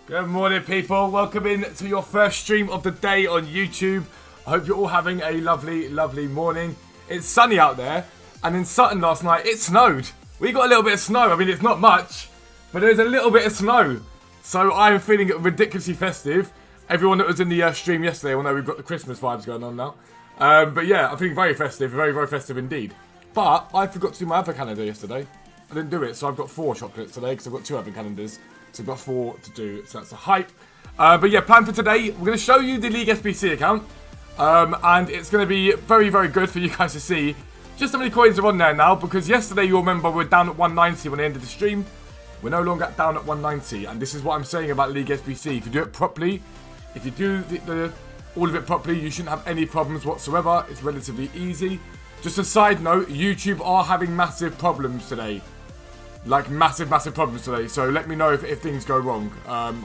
Good morning, people. Welcome in to your first stream of the day on YouTube. I hope you're all having a lovely, lovely morning. It's sunny out there, and in Sutton last night, it snowed. We got a little bit of snow. I mean, it's not much, but there's a little bit of snow. So I'm feeling ridiculously festive. Everyone that was in the stream yesterday will know we've got the Christmas vibes going on now. But yeah, I'm feeling very festive, very, very festive indeed. But I forgot to do my other calendar yesterday. I didn't do it, so I've got 4 chocolates today because I've got 2 other calendars. So I've got 4 to do, so that's a hype. But yeah, plan for today, we're going to show you the League SBC account. And it's going to be very, very good for you guys to see just how many coins are on there now. Because yesterday, you'll remember, we were down at 190 when I ended the stream. We're no longer down at 190. And this is what I'm saying about League SBC. If you do it properly, if you do all of it properly, you shouldn't have any problems whatsoever. It's relatively easy. Just a side note, YouTube are having massive problems today. Like massive, massive problems today. So let me know if things go wrong.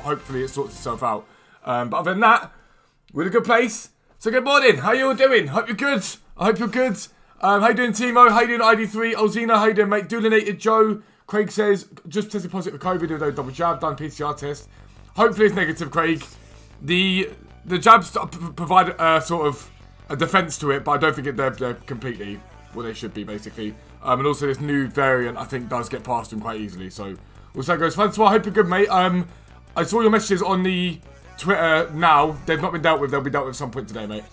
Hopefully it sorts itself out. But other than that, we're in a good place. So good morning. How you all doing? Hope you're good. I hope you're good. How you doing, Timo? How you doing, ID3? Ozina, how you doing, mate? Doolinated Joe. Craig says, just tested positive for COVID, although double jab, done PCR test. Hopefully it's negative, Craig. The jabs provide sort of a defense to it, but I don't think they're completely what they should be, basically. And also this new variant, I think, does get past them quite easily. So we'll see how it goes. Francois, I hope you're good, mate. I saw your messages on the Twitter now. They've not been dealt with. They'll be dealt with at some point today, mate.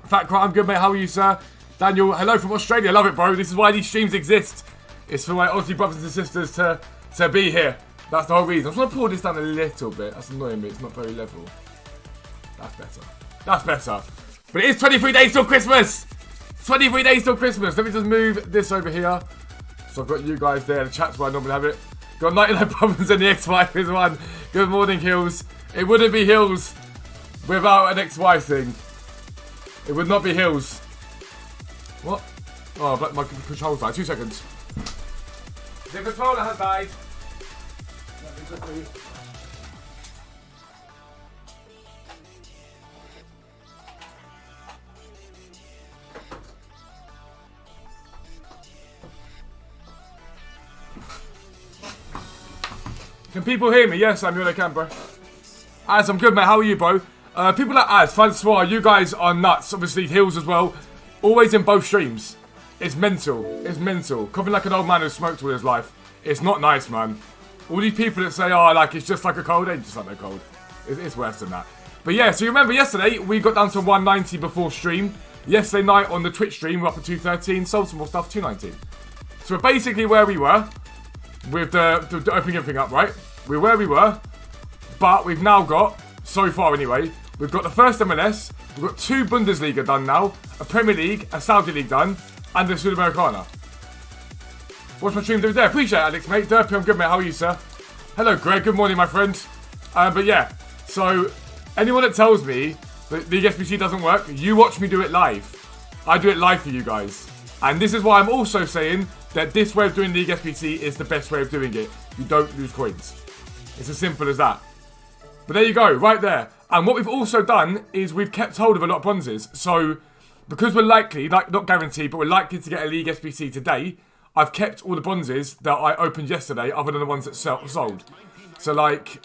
Fat Cry, I'm good, mate. How are you, sir? Daniel, hello from Australia. Love it, bro. This is why these streams exist. It's for my Aussie brothers and sisters to be here. That's the whole reason. I'm just going to pull this down a little bit. That's annoying me. It's not very level. That's better. That's better. But it is 23 days till Christmas. 23 days till Christmas. Let me just move this over here. So I've got you guys there. The chat's where I normally have it. Got 99 problems in the X5 is one. Good morning, Hills. It wouldn't be Hills without an XY thing. It would not be Hills. What? Oh, but my controls died. 2 seconds. The controller has died. Let me just move. Can people hear me? Yes, Samuel, I can, bro. Az, I'm good, mate. How are you, bro? People like Az, Francois, you guys are nuts. Obviously, Hills as well. Always in both streams. It's mental. It's mental. Coughing like an old man who smoked all his life. It's not nice, man. All these people that say, oh, like, it's just like a cold. Ain't just like no cold. It's worse than that. But yeah, so you remember yesterday, we got down to 190 before stream. Yesterday night on the Twitch stream, we're up at 213. Sold some more stuff, 219. So we're basically where we were. With the opening everything up, right? We're where we were, but we've now got, so far anyway, we've got the first MLS, we've got 2 Bundesliga done now, a Premier League, a Saudi League done, and a Sudamericana. Watch my stream the other day. Appreciate it, Alex, mate. Derpy, I'm good, mate. How are you, sir? Hello, Greg. Good morning, my friend. But yeah, so anyone that tells me that the SBC doesn't work, you watch me do it live. I do it live for you guys. And this is why I'm also saying that this way of doing League SBC is the best way of doing it. You don't lose coins. It's as simple as that. But there you go, right there. And what we've also done is we've kept hold of a lot of bronzes. So, because we're likely, like not guaranteed, but we're likely to get a League SBC today, I've kept all the bronzes that I opened yesterday, other than the ones that sold. So, like,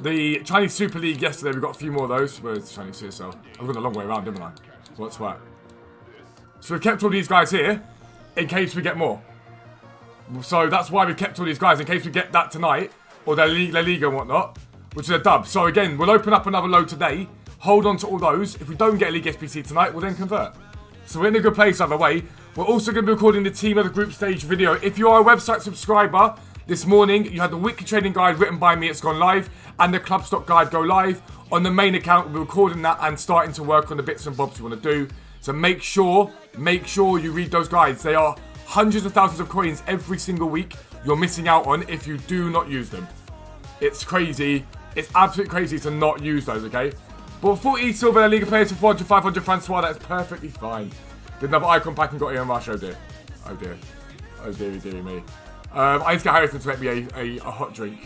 the Chinese Super League yesterday, we got a few more of those. Where's the Chinese CSL? I've gone a long way around, didn't I? What's that? So we've kept all these guys here, in case we get more. So that's why we kept all these guys, in case we get that tonight, or their La Liga and whatnot, which is a dub. So again, we'll open up another load today, hold on to all those. If we don't get a League SBC tonight, we'll then convert. So we're in a good place either way. We're also going to be recording the Team of the Group Stage video. If you are a website subscriber, this morning you had the weekly trading guide written by me, it's gone live, and the club stock guide go live. On the main account, we'll be recording that and starting to work on the bits and bobs you want to do. So make sure you read those guides. They are hundreds of thousands of coins every single week you're missing out on if you do not use them. It's crazy. It's absolutely crazy to not use those, okay? But 40 silver Liga players for 400, 500 Francois, that's perfectly fine. Did another icon pack and got Ian Rush, oh dear. Oh dear. Oh dearie, dearie me. I need to get Harrison to make me a hot drink.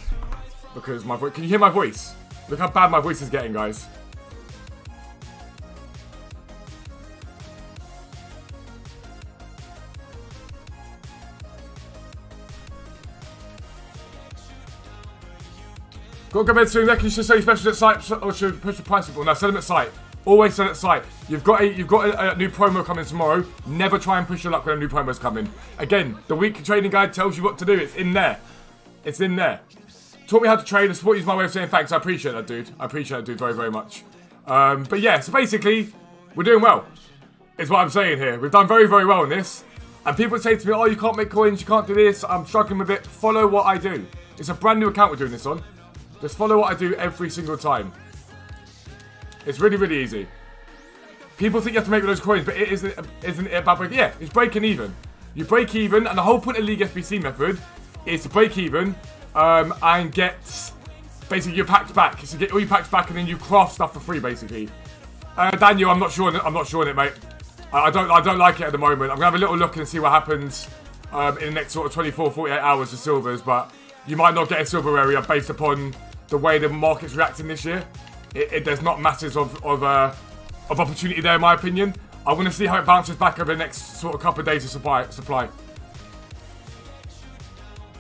Because my voice, can you hear my voice? Look how bad my voice is getting, guys. Got to go soon. Reckon you should sell your specials at site or should push the price up? No, sell them at site. Always sell at site. You've got a new promo coming tomorrow. Never try and push your luck when a new promo's coming. Again, the weekly trading guide tells you what to do. It's in there. It's in there. Taught me how to trade. The support is my way of saying thanks. I appreciate that, dude. I appreciate that, dude, very, very much. But yeah, so basically, we're doing well. Is what I'm saying here. We've done very, very well in this. And people say to me, oh, you can't make coins, you can't do this. I'm struggling with it. Follow what I do. It's a brand new account we're doing this on. Just follow what I do every single time. It's really, really easy. People think you have to make those coins, but isn't it about breaking? Yeah, it's breaking even. You break even, and the whole point of League SBC method is to break even and get basically your packs back. So get all your packs back, and then you craft stuff for free, basically. Daniel, I'm not sure on it, mate. I don't like it at the moment. I'm gonna have a little look and see what happens in the next sort of 24, 48 hours of silvers, but you might not get a silver area based upon the way the market's reacting this year. There's not masses of opportunity there, in my opinion. I want to see how it bounces back over the next sort of couple of days of supply.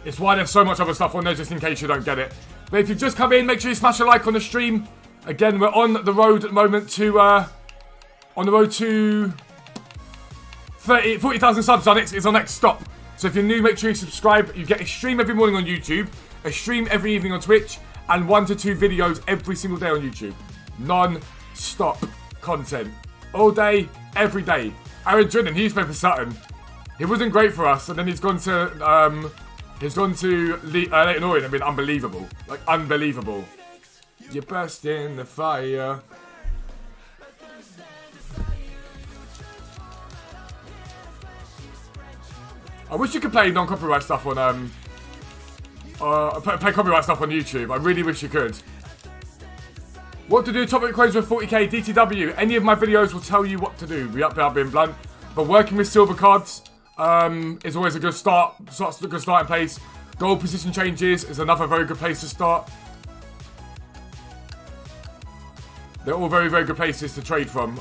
It's why there's so much other stuff on there, just in case you don't get it. But if you've just come in, make sure you smash a like on the stream. Again, we're on the road at the moment to 40,000 subs. It's our next stop. So if you're new, make sure you subscribe. You get a stream every morning on YouTube, a stream every evening on Twitch, and 1 to 2 videos every single day on YouTube. Non-stop content. All day, every day. Aaron Drinnen, he's played for Sutton. He wasn't great for us, and then he's gone to Leighton Orient and been unbelievable. Like, unbelievable. You burst in the fire. I wish you could play non-copyright stuff on play copyright stuff on YouTube. I really wish you could. What to do? Topic coins with 40k DTW. Any of my videos will tell you what to do. We up there being blunt, but working with silver cards is always a good start. A good starting place. Gold position changes is another very good place to start. They're all very, very good places to trade from.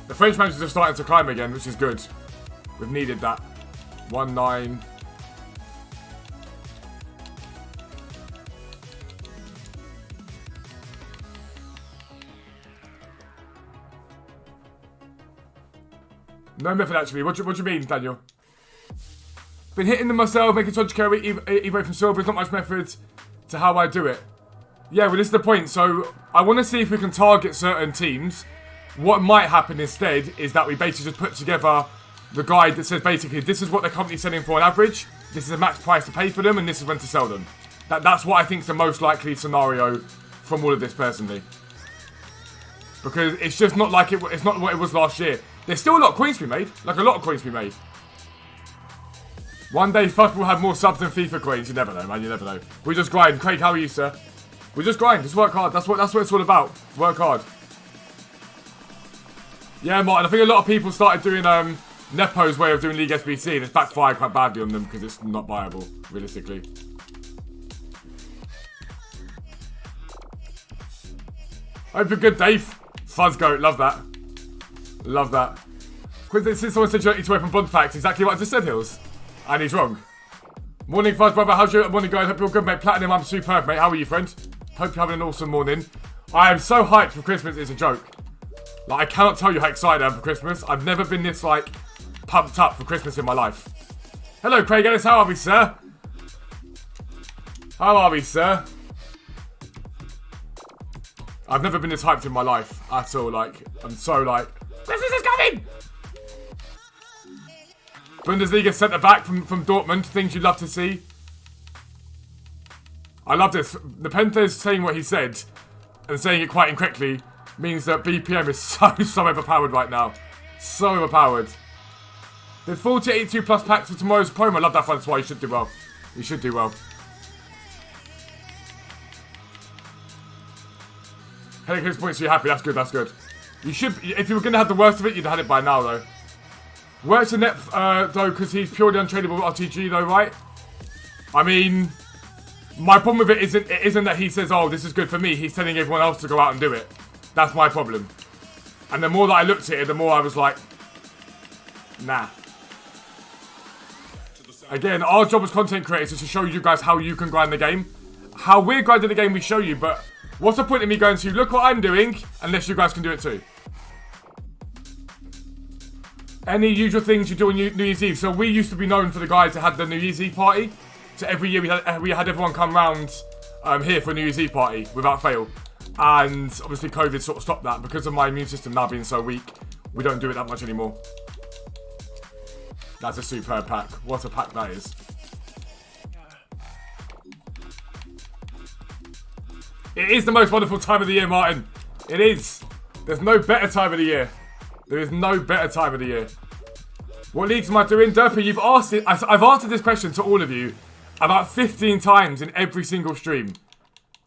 The French managers are starting to climb again, which is good. We've needed that. 1-9. No method, actually. What do you mean, Daniel? Been hitting them myself, making Todd carry Evo from silver. There's not much method to how I do it. Yeah, well, this is the point. So, I want to see if we can target certain teams. What might happen instead is that we basically just put together the guide that says basically this is what the company's selling for on average. This is a max price to pay for them, and this is when to sell them. That's what I think is the most likely scenario from all of this, personally. Because it's just not like it's not what it was last year. There's still a lot of coins to be made. Like, a lot of coins to be made. One day, Fuzzball will have more subs than FIFA coins. You never know, man. You never know. We just grind. Craig, how are you, sir? We just grind. Just work hard. That's what it's all about. Work hard. Yeah, Martin. I think a lot of people started doing Nepo's way of doing League SBC, and it's backfired quite badly on them because it's not viable, realistically. Hope a good day, Fuzzgoat. Love that. Love that. Since someone said you don't need to open bond packs, exactly what I just said, Hills. And he's wrong. Morning, Fuzz brother. How's your morning going? Hope you're good, mate. Platinum, I'm superb, mate. How are you, friend? Hope you're having an awesome morning. I am so hyped for Christmas, it's a joke. Like, I cannot tell you how excited I am for Christmas. I've never been this, like, pumped up for Christmas in my life. Hello, Craig Ellis. How are we, sir? How are we, sir? I've never been this hyped in my life at all. Like, I'm so, like, Christmas is coming! Bundesliga centre-back from Dortmund. Things you'd love to see. I love this. The Nepenthes saying what he said and saying it quite incorrectly means that BPM is so overpowered right now. So overpowered. The 4082 plus packs for tomorrow's promo. I love that one. That's why you should do well. You should do well. Hey, his points, so you're happy. That's good. That's good. You should. If you were going to have the worst of it, you'd have had it by now, though. Works the net, though, because he's purely untradeable RTG, though, right? I mean, my problem with it isn't that he says, oh, this is good for me. He's telling everyone else to go out and do it. That's my problem. And the more that I looked at it, the more I was like, nah. Again, our job as content creators is to show you guys how you can grind the game. how we're grinding the game we show you, but what's the point of me going to look what I'm doing unless you guys can do it too? Any usual things you do on New Year's Eve? So we used to be known for the guys that had the New Year's Eve party. So every year we had everyone come round here for a New Year's Eve party without fail. And obviously COVID sort of stopped that because of my immune system now being so weak. We don't do it that much anymore. That's a superb pack. What a pack that is. It is the most wonderful time of the year, Martin. It is. There's no better time of the year. There is no better time of the year. What leagues am I doing? Derpy, you've asked it. I've answered this question to all of you about 15 times in every single stream.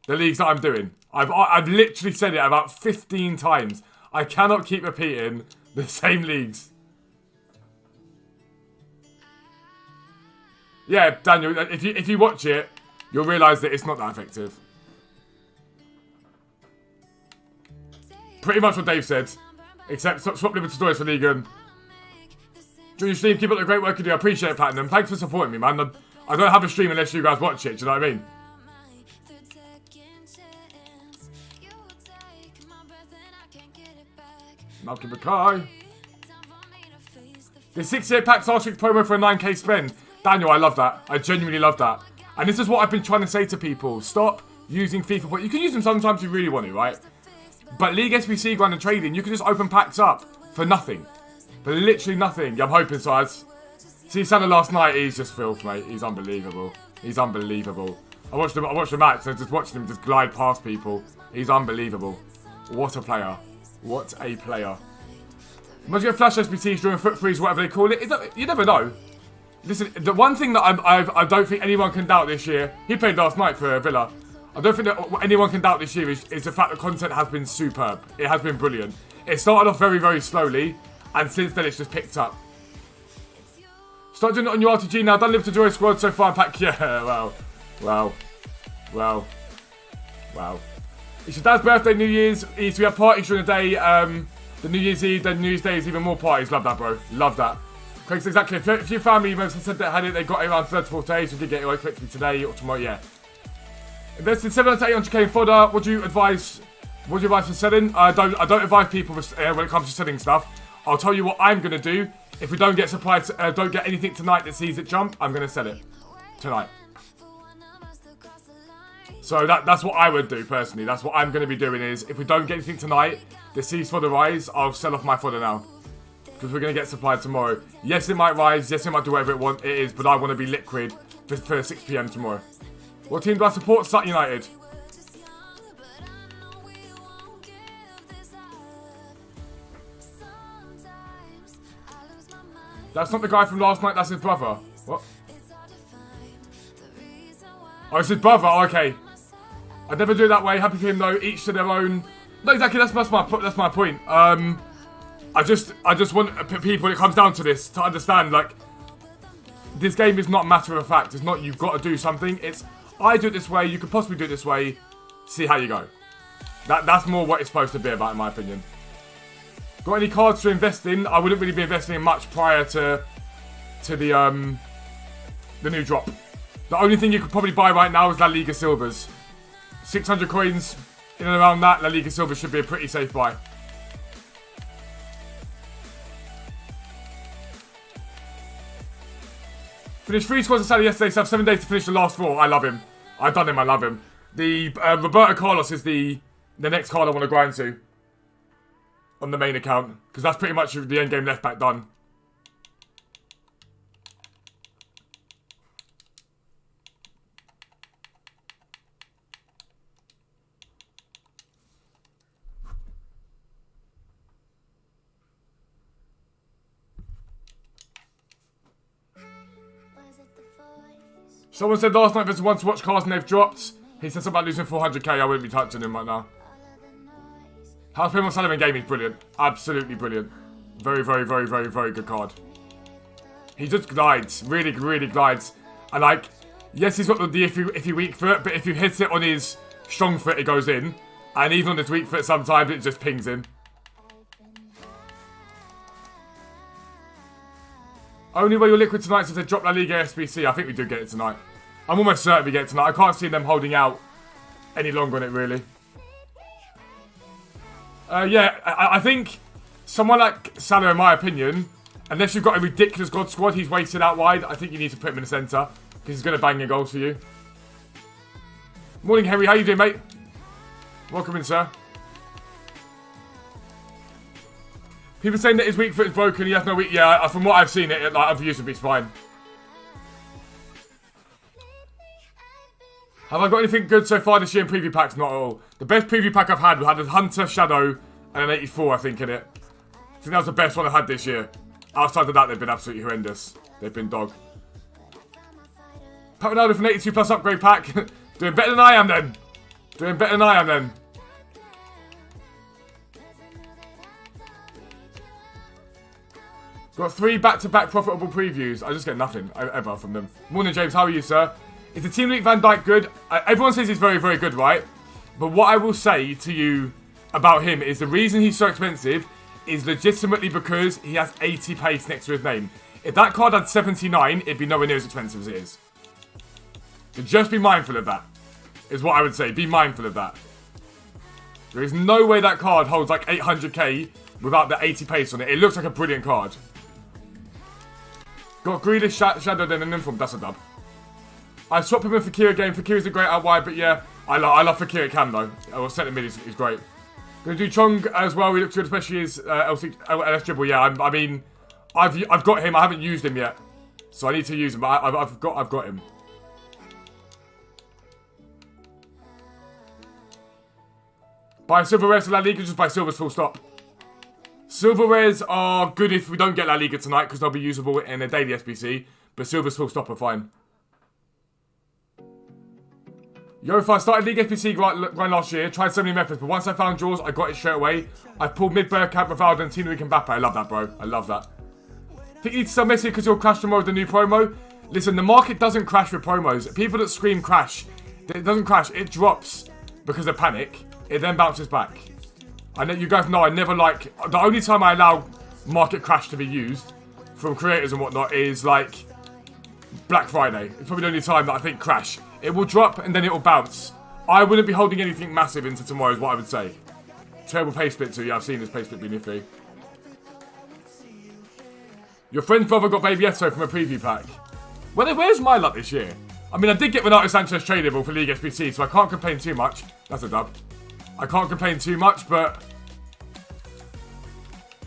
The leagues that I'm doing. I've literally said it about 15 times. I cannot keep repeating the same leagues. Yeah, Daniel, if you watch it, you'll realise that it's not that effective. Pretty much what Dave said. Except swap limited stories for Legan. During your stream, keep up the great work you do. I appreciate it, Platinum. Thanks for supporting me, man. I don't have a stream unless you guys watch it, do you know what I mean? Malcolm Mackay. The 6-year pack Star Trek promo for a 9k spend. Daniel, I love that. I genuinely love that. And this is what I've been trying to say to people. Stop using FIFA points. You can use them sometimes if you really want to, right? But League SBC grind and trading, you can just open packs up for nothing. For literally nothing. I'm hoping so. See Santa last night, he's just filth, mate. He's unbelievable. He's unbelievable. I watched the match and just watching him just glide past people. He's unbelievable. What a player. What a player. Imagine get flash SBCs during foot freeze, whatever they call it. You never know. Listen, the one thing that I don't think anyone can doubt this year, he played last night for Villa. I don't think that anyone can doubt this year is the fact that content has been superb. It has been brilliant. It started off very, very slowly, and since then it's just picked up. Start doing it on your RTG now. Done live to joy squad so far. Pack, yeah, wow. It's your dad's birthday, New Year's Eve. So we have parties during the day. The New Year's Eve, then New Year's Day is even more parties. Love that, bro. Love that. Craig's exactly. If your family members said they had it, they got it around 3 to 4 days. We did get it expected today or tomorrow, yeah. Invested 700 to 800k in fodder. What do you advise for selling? I don't advise people when it comes to selling stuff. I'll tell you what I'm gonna do. If we don't get supplied, don't get anything tonight that sees it jump, I'm gonna sell it tonight. So that's what I would do personally. That's what I'm gonna be doing is if we don't get anything tonight that sees fodder rise, I'll sell off my fodder now because we're gonna get supplied tomorrow. Yes, it might rise. Yes, it might do whatever it is, but I want to be liquid for 6 PM tomorrow. What team do I support? Sutton United. That's not the guy from last night, that's his brother. What? Oh, it's his brother, oh, okay. I'd never do it that way, happy for him though, each to their own. No, exactly, that's my point. I just want people, it comes down to this, to understand, like, this game is not matter of fact. It's not you've got to do something, it's I do it this way, you could possibly do it this way, see how you go. That's more what it's supposed to be about, in my opinion. Got any cards to invest in? I wouldn't really be investing in much prior to the new drop. The only thing you could probably buy right now is La Liga Silvers. 600 coins in and around that, La Liga Silvers should be a pretty safe buy. Finished 3 squads of Saturday yesterday, so I have 7 days to finish the last 4. I love him. I've done him, I love him. The Roberto Carlos is the next card I want to grind to. On the main account. Because that's pretty much the endgame left back done. Someone said last night there's one to watch cards and they've dropped. He said something about losing 400k. I wouldn't be touching him right now. House Payment Sullivan game is brilliant. Absolutely brilliant. Very, very, very, very, very good card. He just glides. Really, really glides. And like, yes, he's got the iffy weak foot, but if you hit it on his strong foot, it goes in. And even on his weak foot, sometimes it just pings in. Only way you're liquid tonight is if they drop La Liga SBC. I think we do get it tonight. I'm almost certain we get it tonight. I can't see them holding out any longer on it, really. Yeah, I think someone like Salah, in my opinion, unless you've got a ridiculous God squad, he's wasted out wide. I think you need to put him in the centre because he's going to bang your goals for you. Morning, Henry. How you doing, mate? Welcome in, sir. People saying that his weak foot is broken. He has no weak... Yeah, from what I've seen, like, I've used it, it's fine. Have I got anything good so far this year in preview packs? Not at all. The best preview pack I've had, we had a Hunter, Shadow, and an 84, I think, in it. I think that was the best one I've had this year. Outside of that, they've been absolutely horrendous. They've been dog. Pat Ronaldo for an 82 plus upgrade pack. Doing better than I am, then. Doing better than I am, then. Got 3 back-to-back profitable previews. I just get nothing ever from them. Morning, James. How are you, sir? Is the Team League Van Dijk good? Everyone says he's very, very good, right? But what I will say to you about him is the reason he's so expensive is legitimately because he has 80 pace next to his name. If that card had 79, it'd be nowhere near as expensive as it is. So just be mindful of that, is what I would say. Be mindful of that. There is no way that card holds like 800k without the 80 pace on it. It looks like a brilliant card. Got Grealish, Shadow, then an Inform. That's a dub. I swapped him with Fekir again. Fekir's a great out wide, but yeah, I love Fekir at Cam though. Or centre mid is great. Gonna do Chong as well. He looks good, especially his LS dribble. Yeah, I mean, I've got him. I haven't used him yet, so I need to use him. But I've got him. Buy Silver Rares for La Liga, just buy Silvers full stop. Silver Rares are good if we don't get La Liga tonight because they'll be usable in a daily SBC. But Silvers full stop are fine. Yo, if I started League SBC grind last year, tried so many methods, but once I found yours, I got it straight away. I pulled mid-Bergkamp, Rivaldo, and Tino Mbappe. I love that, bro. I love that. Think you need to sell Messi because you'll crash tomorrow with the new promo? Listen, the market doesn't crash with promos. People that scream crash, it doesn't crash. It drops because of panic. It then bounces back. I know you guys know I never like... The only time I allow market crash to be used from creators and whatnot is like Black Friday. It's probably the only time that I think crash. It will drop and then it will bounce. I wouldn't be holding anything massive into tomorrow is what I would say. Terrible pay split too. Yeah, I've seen this pay split being iffy. Your friend's brother got Baby Eto from a preview pack. Well, where's my luck this year? I mean, I did get Renato Sanchez tradable for League SBC, so I can't complain too much. That's a dub. I can't complain too much, but...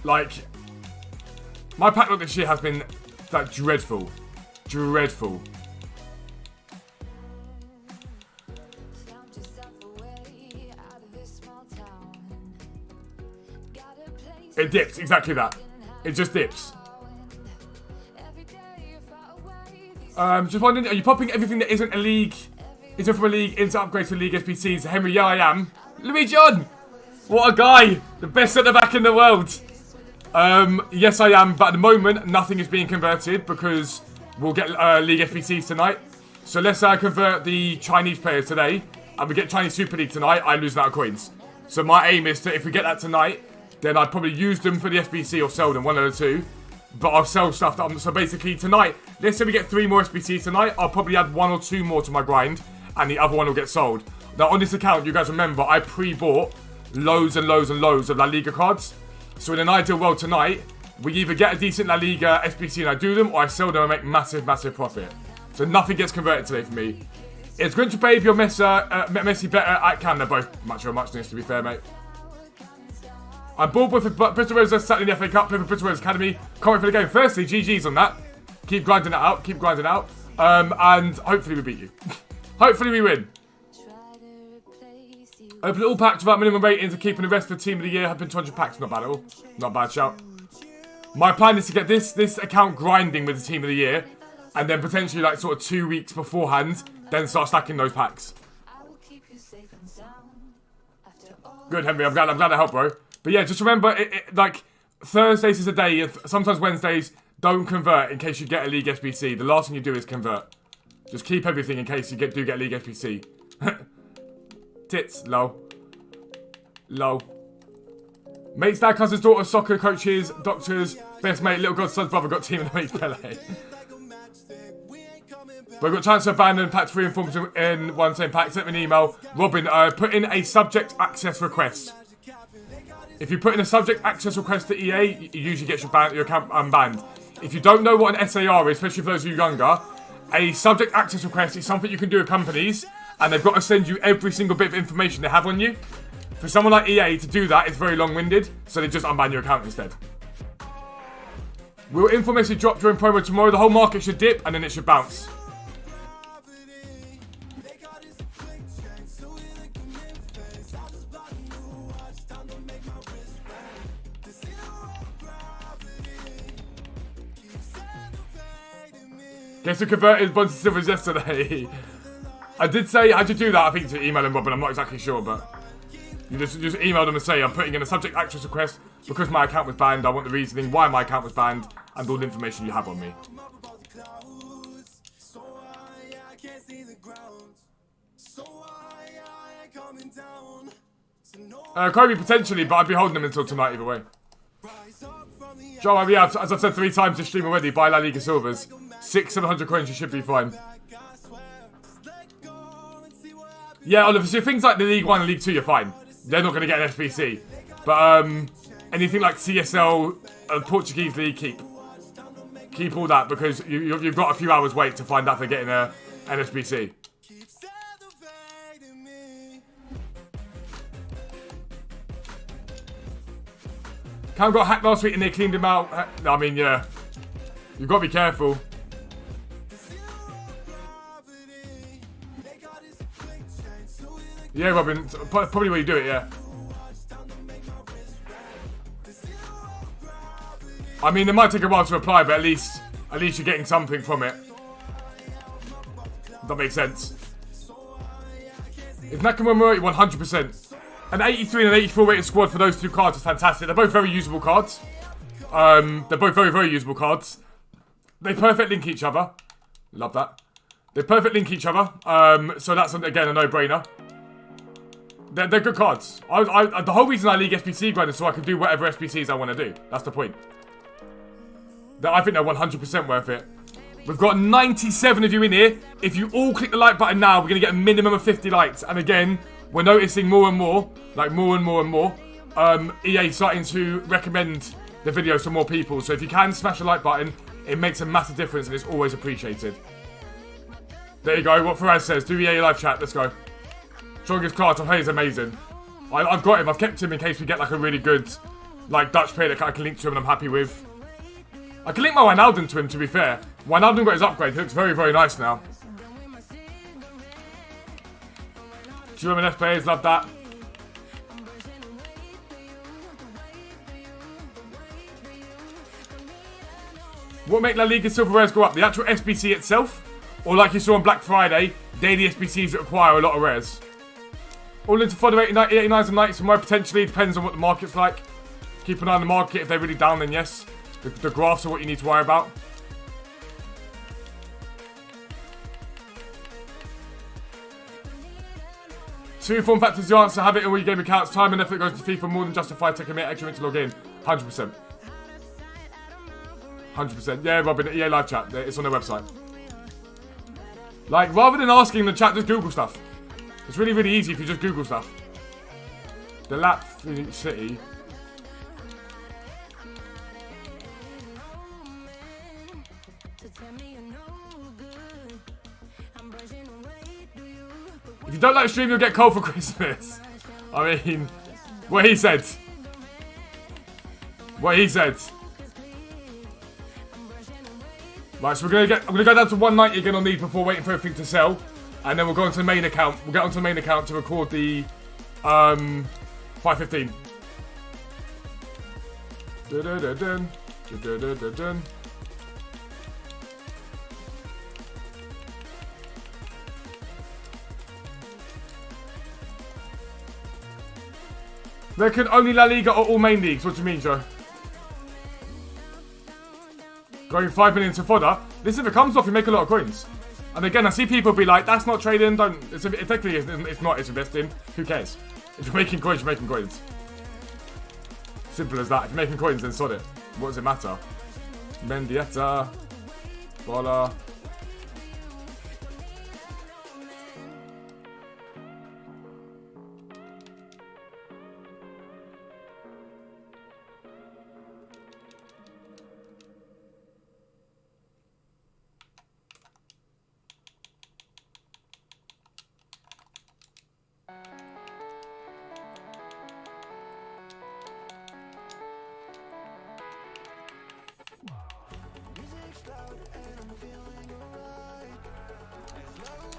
like... my pack luck this year has been, like, dreadful. Dreadful. It dips, exactly that. It just dips. Just wondering, are you popping everything that isn't a league, isn't from a league, into upgrades for League SBCs? Henry, yeah, I am. Louis John! What a guy! The best centre-back in the world. Yes, I am, but at the moment, nothing is being converted because we'll get League SBCs tonight. So let's convert the Chinese players today, and we get Chinese Super League tonight, I lose out of coins. So my aim is to, if we get that tonight, then I'd probably use them for the SBC or sell them, one of the two. But I'll sell stuff that I'm... so basically tonight, let's say we get 3 more SBCs tonight, I'll probably add 1 or 2 more to my grind, and the other one will get sold. Now on this account, you guys remember, I pre-bought loads and loads and loads of La Liga cards. So in an ideal world tonight, we either get a decent La Liga SBC and I do them, or I sell them and make massive, massive profit. So nothing gets converted today for me. It's going to Babe your Messi better at Cam. They're both much of a muchness, to be fair, mate. I'm bored with Bristol Rovers sat in the FA Cup, play for Bristol Rovers Academy. Can't wait for the game. Firstly, GG's on that. Keep grinding it out. Keep grinding it out. And hopefully we beat you. Hopefully we win. Open all packs without minimum ratings and keeping the rest of the team of the year. Have been 200 packs. Not bad at all. Not bad shout. My plan is to get this account grinding with the team of the year. And then potentially like sort of 2 weeks beforehand, then start stacking those packs. Good, Henry. I'm glad I helped, bro. But yeah, just remember, like, Thursdays is a day, sometimes Wednesdays, don't convert in case you get a League SBC. The last thing you do is convert. Just keep everything in case you do get a League SBC. Tits, low. Low. Mate's dad, cousin's daughter, soccer coaches, doctors, best mate, little godson's brother got team of the week, Pele. But I've got transfer ban and pack 3 informs in one same pack. Sent me an email. Robin, put in a subject access request. If you put in a subject access request to EA, you usually get your account unbanned. If you don't know what an SAR is, especially for those of you younger, a subject access request is something you can do with companies, and they've got to send you every single bit of information they have on you. For someone like EA to do that, it's very long-winded, so they just unban your account instead. Will info message drop during promo tomorrow? The whole market should dip, and then it should bounce. Guess who converted Bonds to Silvers yesterday? I did say, how'd you do that? I think to email him, Robin, I'm not exactly sure, but... You just email them and say, I'm putting in a subject access request because my account was banned. I want the reasoning why my account was banned and all the information you have on me. Kobe potentially, but I'd be holding them until tonight either way. Joe, yeah, as I've said 3 times this stream already, buy La Liga Silvers. 600-700 coins, you should be fine. Yeah, Oliver, so things like the League 1 and League 2, you're fine. They're not going to get an SBC. But anything like CSL, Portuguese League, keep all that because you've got a few hours wait to find out if they're getting an SBC. Cam got hacked last week and they cleaned him out. I mean, yeah. You've got to be careful. Yeah, Robin. Probably where you do it, yeah. I mean, it might take a while to reply, but at least you're getting something from it. That makes sense. If Nakamura 100%. An 83 and an 84 rated squad for those 2 cards is fantastic. They're both very usable cards. They're both very, very usable cards. They perfect link each other. Love that. They perfect link each other. So that's, again, a no-brainer. They're good cards. The whole reason I league SBC grind is so I can do whatever SBCs I want to do. That's the point. I think they're 100% worth it. We've got 97 of you in here. If you all click the like button now, we're going to get a minimum of 50 likes. And again, we're noticing more and more, like more and more and more, EA starting to recommend the videos to more people. So if you can smash the like button, it makes a massive difference and it's always appreciated. There you go, what Faraz says. Do EA live chat, let's go. Strongest card, I is amazing. I've got him, I've kept him in case we get like a really good like Dutch player that I can link to him and I'm happy with. I can link my Wijnaldum to him, to be fair. Wijnaldum got his upgrade, he looks very, very nice now. GMNF players, love that. What make La Liga Silver Rares go up? The actual SBC itself? Or like you saw on Black Friday, daily SBCs that require a lot of rares? All into fodder 89s and 90s somewhere potentially, depends on what the market's like. Keep an eye on the market, if they're really down then yes. The graphs are what you need to worry about. Two form factors the answer. Have it in all your game accounts. Time and effort goes to FIFA more than justified to commit extra minutes to log in. 100%. 100%. Yeah, Robin, EA live chat. It's on their website. Like, rather than asking the chat, just Google stuff. It's really, really easy if you just Google stuff. The Lap City. If you don't like stream, you'll get cold for Christmas. I mean, what he said. What he said. Right, so I'm gonna go down to 190 again on these before waiting for everything to sell. And then we'll go onto the main account. We'll get onto the main account to record the 515. Dun, dun, dun, dun. There can only La Liga or all main leagues. What do you mean, Joe? Going 5 million to fodder. This, if it comes off, you make a lot of coins. And again, I see people be like, that's not trading. Don't. Technically, it's not. It's investing. Who cares? If you're making coins, you're making coins. Simple as that. If you're making coins, then sod it. What does it matter? Mendieta. Bola.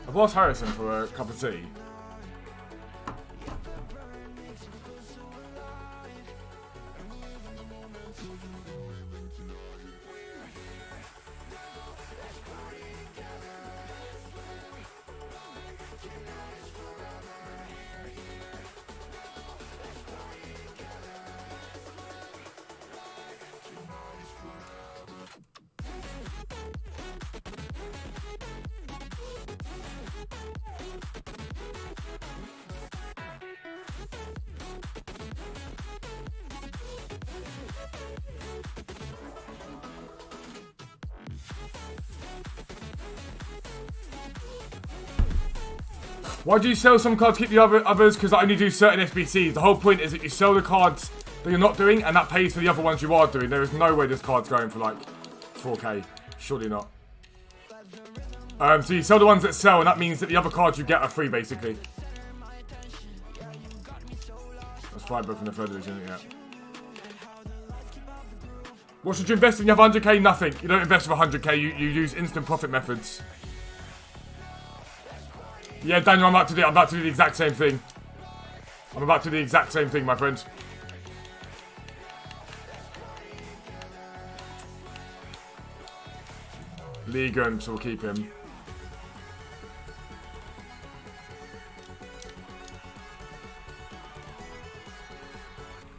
I've asked Harrison for a cup of tea. Why do you sell some cards, keep the others? Because I only do certain SBCs. The whole point is that you sell the cards that you're not doing, and that pays for the other ones you are doing. There is no way this card's going for like 4k. Surely not. So you sell the ones that sell, and that means that the other cards you get are free, basically. That's 5 both in the 3rd division, yeah. What should you invest in? You have 100k? Nothing. You don't invest with 100k. You use instant profit methods. Yeah, Daniel, I'm about to do the exact same thing. I'm about to do the exact same thing, my friend. Ligon, so we'll keep him.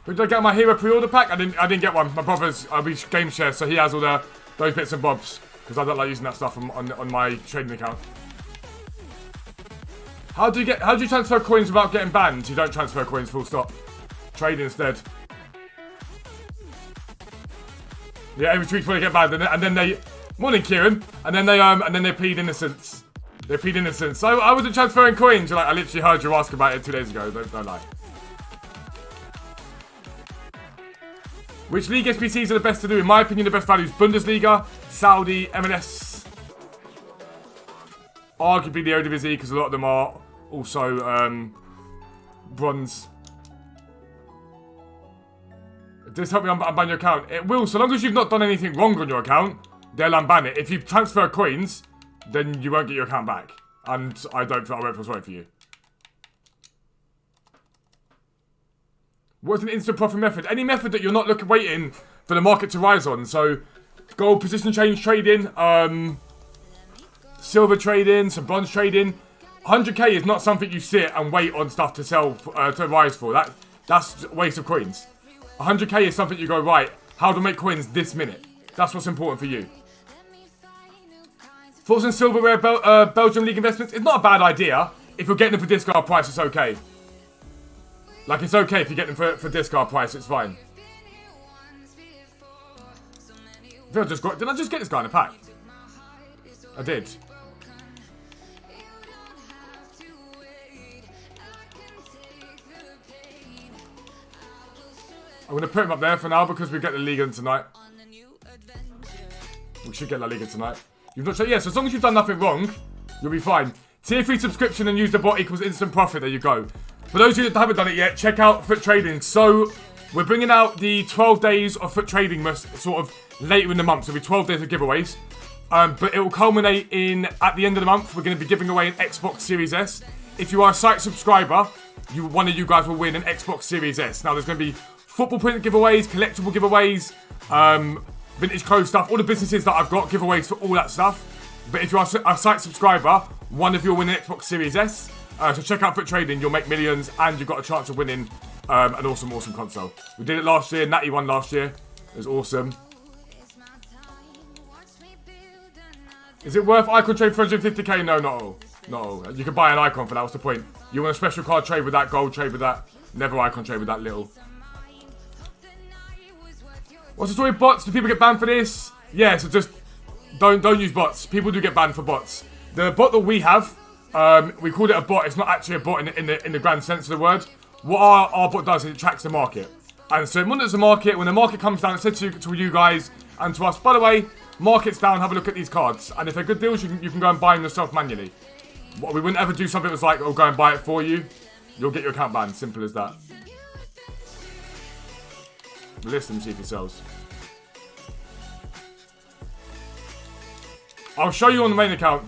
Who did I get my hero pre-order pack? I didn't get one. My brother's we game share, so he has all those bits and bobs. Because I don't like using that stuff on my trading account. How do you transfer coins without getting banned? You don't transfer coins, full stop. Trade instead. Yeah, every tweet before they get banned, and then they morning Kieran, and then they plead innocence. They plead innocence. So I wasn't transferring coins. You're like, I literally heard you ask about it 2 days ago. Don't lie. Which league SBCs are the best to do? In my opinion, the best value is Bundesliga, Saudi, MLS. Arguably the Eredivisie, because a lot of them are also bronze. Does this help me unban your account? It will, so long as you've not done anything wrong on your account, they'll unban it. If you transfer coins, then you won't get your account back. And I won't feel sorry for you. What's an instant profit method? Any method that you're not waiting for the market to rise on. So, gold position change trading, silver trading, some bronze trading. 100k is not something you sit and wait on stuff to sell, to rise for. That's a waste of coins. 100k is something you go, right, how to make coins this minute. That's what's important for you. Thoughts on silverware Belgium League investments? It's not a bad idea. If you're getting them for discard price, it's okay. Like, it's okay if you get them for discard price, it's fine. Did I just get this guy in a pack? I did. I'm going to put him up there for now because we get the league in tonight. We should get La Liga tonight. You've not yes, as long as you've done nothing wrong, you'll be fine. Tier 3 subscription and use the bot equals instant profit. There you go. For those of you that haven't done it yet, check out Foot Trading. So, we're bringing out the 12 days of Foot Trading sort of later in the month. So, it'll be 12 days of giveaways. But it will culminate in, at the end of the month, we're going to be giving away an Xbox Series S. If you are a site subscriber, one of you guys will win an Xbox Series S. Now, there's going to be football print giveaways, collectible giveaways, vintage clothes stuff, all the businesses that I've got, giveaways for all that stuff. But if you are a site subscriber, one of you will win an Xbox Series S. So check out Foot Trading, you'll make millions, and you've got a chance of winning an awesome console. We did it last year, Natty won last year. It was awesome. Is it worth icon trade for 150k? No, not all. Not all. You can buy an icon for that, what's the point? You want a special card trade with that, gold trade with that, never icon trade with that little. What's the story with bots? Do people get banned for this? Yeah, so just don't use bots. People do get banned for bots. The bot that we have, we called it a bot. It's not actually a bot in the grand sense of the word. What our bot does is it tracks the market. And so it monitors the market. When the market comes down, it says to you guys and to us, by the way, market's down, have a look at these cards. And if they're good deals, you can go and buy them yourself manually. We wouldn't ever do something that's like, oh, go and buy it for you. You'll get your account banned. Simple as that. List them, see if it sells. I'll show you on the main account.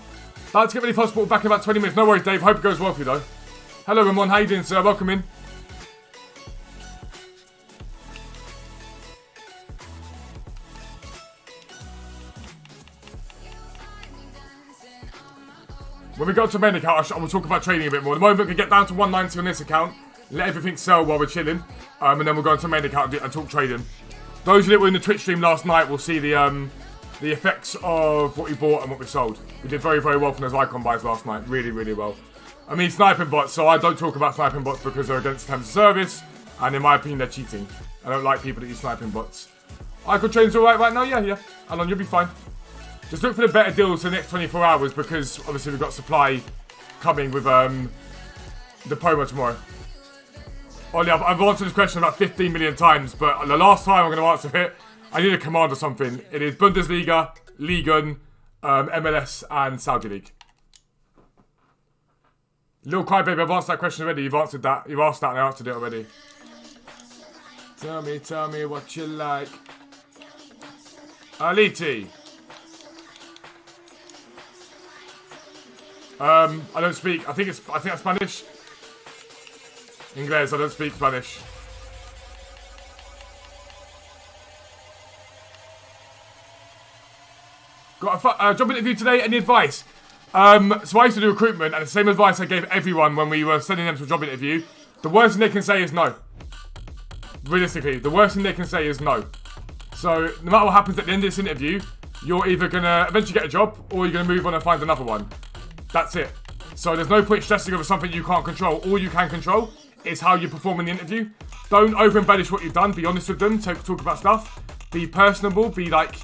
About to get ready for Fuzzball back in about 20 minutes. No worries, Dave. Hope it goes well for you, though. Hello, Ramon. How you doing, sir? Welcome in. When we go to main account, I will talk about trading a bit more. At the moment, we can get down to 190 on this account. Let everything sell while we're chilling. And then we'll go into main account and talk trading. Those that were in the Twitch stream last night will see the effects of what we bought and what we sold. We did very, very well from those icon buys last night. Really, really well. I mean, sniping bots, so I don't talk about sniping bots because they're against terms of service. And in my opinion, they're cheating. I don't like people that use sniping bots. Icon trading's alright right now? Yeah. Alon, you'll be fine. Just look for the better deals for the next 24 hours because obviously we've got supply coming with the promo tomorrow. Ollie, I've answered this question about 15 million times, but the last time I'm going to answer it, I need a command or something. It is Bundesliga, Liga, MLS, and Saudi League. Little Crybaby, I've answered that question already. You've answered that. You've asked that and I answered it already. Tell me what you like. Aliti. I don't speak. I think that's Spanish. Inglés. I don't speak Spanish. Got a job interview today. Any advice? So I used to do recruitment, and the same advice I gave everyone when we were sending them to a job interview. The worst thing they can say is no. Realistically, the worst thing they can say is no. So no matter what happens at the end of this interview, you're either gonna eventually get a job, or you're gonna move on and find another one. That's it. So there's no point stressing over something you can't control. All you can control is how you perform in the interview. Don't over-embellish what you've done. Be honest with them. Talk about stuff. Be personable. Be like,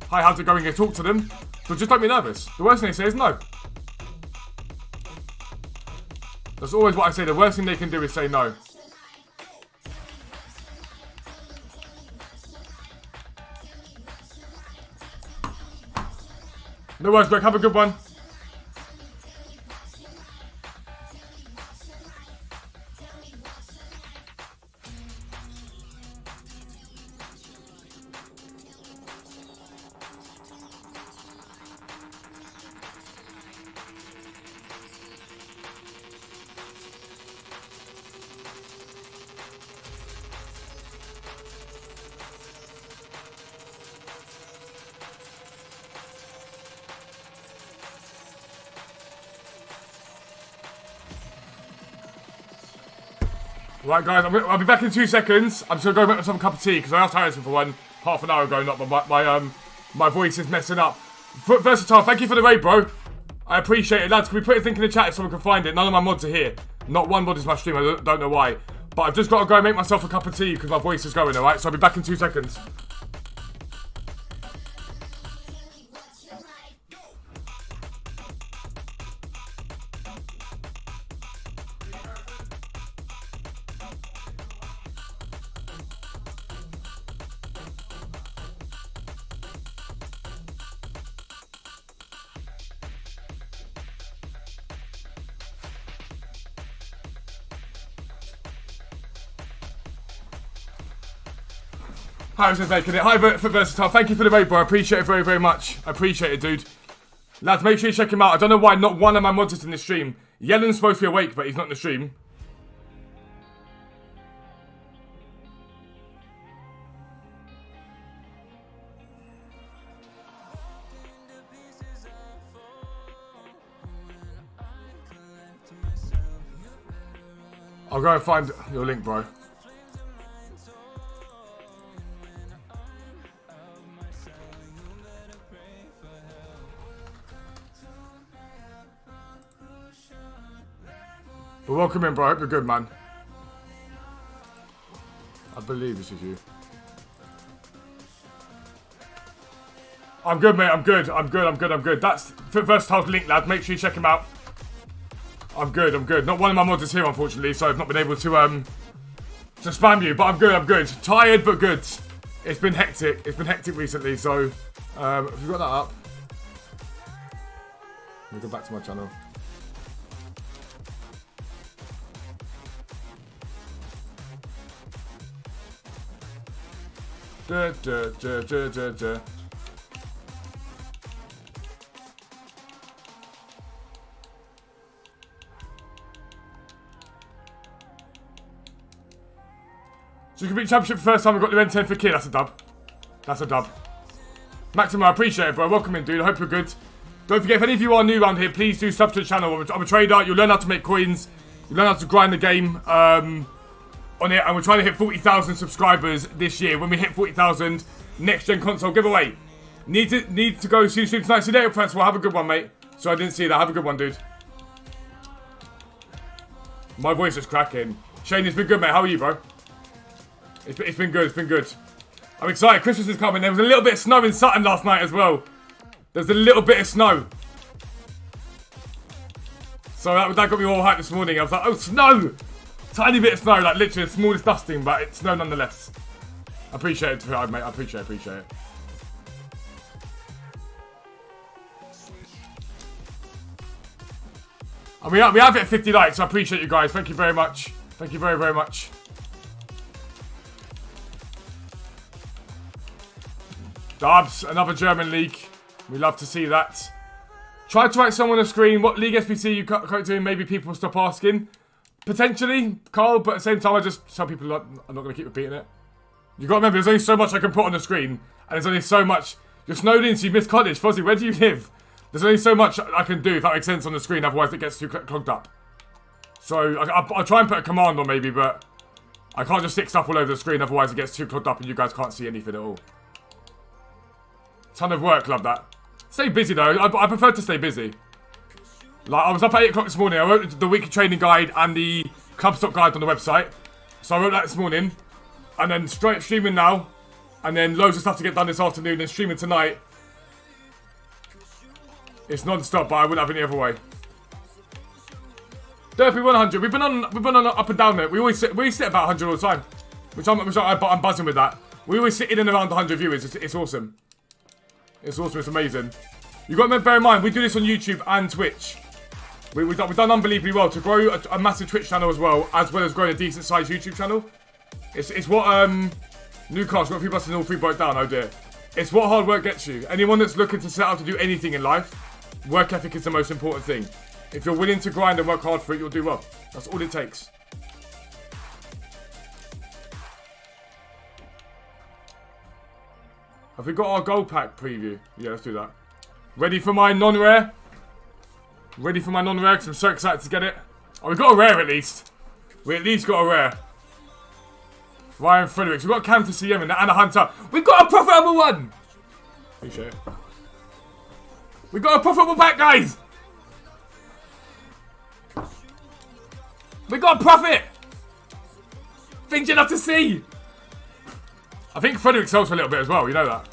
hi, how's it going? And talk to them. But just don't be nervous. The worst thing they say is no. That's always what I say. The worst thing they can do is say no. No worries, Greg. Have a good one. Right, guys, I'll be back in 2 seconds. I'm just going to go make myself a cup of tea because I asked Harrison for one half an hour ago, but my voice is messing up. Versatile, thank you for the raid, bro. I appreciate it, lads. Can we put a link in the chat if someone can find it? None of my mods are here. Not one mod is my stream. I don't know why. But I've just got to go and make myself a cup of tea because my voice is going, alright? So I'll be back in 2 seconds. Hi, I was just making it. Hi, for Versatile. Thank you for the raid, bro. I appreciate it very, very much. I appreciate it, dude. Lads, make sure you check him out. I don't know why not one of my mods is in the stream. Yellen's supposed to be awake, but he's not in the stream. I'll go and find your link, bro. But welcome in, bro. I hope you're good, man. I believe this is you. I'm good, mate. I'm good. That's Versatile's link, lad. Make sure you check him out. I'm good. Not one of my mods is here, unfortunately, so I've not been able to spam you. But I'm good. Tired, but good. It's been hectic. Recently, so have you got that up? Let me go back to my channel. So you complete championship for the first time. We've got the N10 for kid. That's a dub. That's a dub. Maximo, I appreciate it, bro. Welcome in, dude. I hope you're good. Don't forget, if any of you are new around here, please do sub to the channel. I'm a trader. You'll learn how to make coins. You'll learn how to grind the game on it. And we're trying to hit 40,000 subscribers this year. When we hit 40,000, next-gen console giveaway. Need to go see the stream tonight. See you later, Francois. Have a good one, mate. So I didn't see that. Have a good one, dude. My voice is cracking. Shane, it's been good, mate. How are you, bro? It's been good. It's been good. I'm excited. Christmas is coming. There was a little bit of snow in Sutton last night as well. There's a little bit of snow. So that got me all hyped this morning. I was like, oh, snow! Tiny bit of snow, like literally the smallest dusting, but it's snow nonetheless. I appreciate it, mate. I appreciate it. And we have it at 50 likes, so I appreciate you guys. Thank you very much. Thank you very, very much. Dubs, another German league. We love to see that. Try to write someone on the screen. What league SBC you currently doing? Maybe people will stop asking. Potentially, Carl, but at the same time, I just tell people I'm not going to keep repeating it. You got to remember, there's only so much I can put on the screen. And there's only so much. You're snowed in, so you missed college. Fuzzy, where do you live? There's only so much I can do, if that makes sense, on the screen. Otherwise, it gets too clogged up. So, I'll try and put a command on maybe, but I can't just stick stuff all over the screen. Otherwise, it gets too clogged up and you guys can't see anything at all. Ton of work, love that. Stay busy though. I prefer to stay busy. Like, I was up at 8 o'clock this morning. I wrote the weekly training guide and the club stock guide on the website. So I wrote that this morning. And then straight streaming now. And then loads of stuff to get done this afternoon. And streaming tonight. It's non-stop, but I wouldn't have it any other way. Derpy 100. We've been on up and down there. We always sit about 100 all the time. Which I'm buzzing with that. We always sit in and around 100 viewers. It's awesome. It's awesome. It's amazing. You've got to bear in mind, we do this on YouTube and Twitch. We've done unbelievably well to grow a massive Twitch channel as well as growing a decent sized YouTube channel. It's what Newcastle got 3 buses and all 3 broke down. Oh dear. It's what hard work gets you. Anyone that's looking to set out to do anything in life, work ethic is the most important thing. If you're willing to grind and work hard for it, you'll do well. That's all it takes. Have we got our gold pack preview? Yeah, let's do that. Ready for my non-rare? Ready for my non-rare because I'm so excited to get it. Oh, we got a rare at least. We at least got a rare. Ryan Fredericks. We've got Cam to CM and a Hunter. We've got a profitable one! Appreciate it. We've got a profitable pack, guys! We got a profit! Things you'd love to see! I think Fredericks helps a little bit as well, you know that.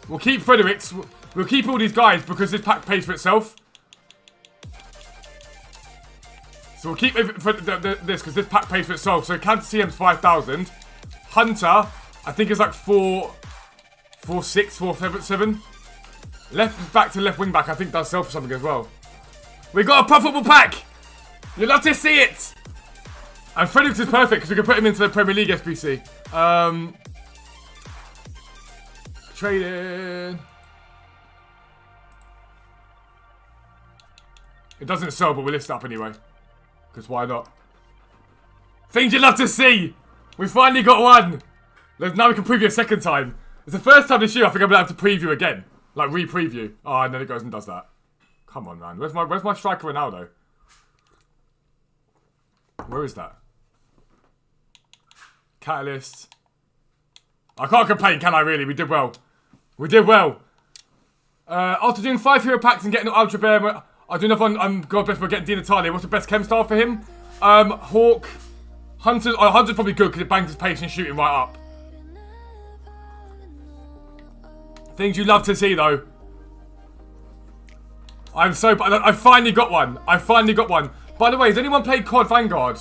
We'll keep Fredericks. We'll keep all these guys because this pack pays for itself. So we'll keep this because this pack pays for itself. So Cantor CM's 5,000. Hunter, I think is like 4.6, 4.7. Left back to left wing back, I think does sell for something as well. We got a profitable pack! You'll love to see it! And Fredericks is perfect because we can put him into the Premier League SBC. Trading. It doesn't sell, but we'll list it up anyway. Because why not? Things you'd love to see! We finally got one! Now we can preview a second time. It's the first time this year I think I'm going to have to preview again. Like, re-preview. Oh, and then it goes and does that. Come on, man. Where's my striker Ronaldo? Where is that? Catalyst. I can't complain, can I really? We did well. We did well. After doing 5 hero packs and getting an Ultra Bear, I do enough on God Bless for getting Di Natale. What's the best chem style for him? Hawk. Hunter's probably good because it bangs his pace and shooting right up. Things you love to see though. I finally got one. I finally got one. By the way, has anyone played COD Vanguard?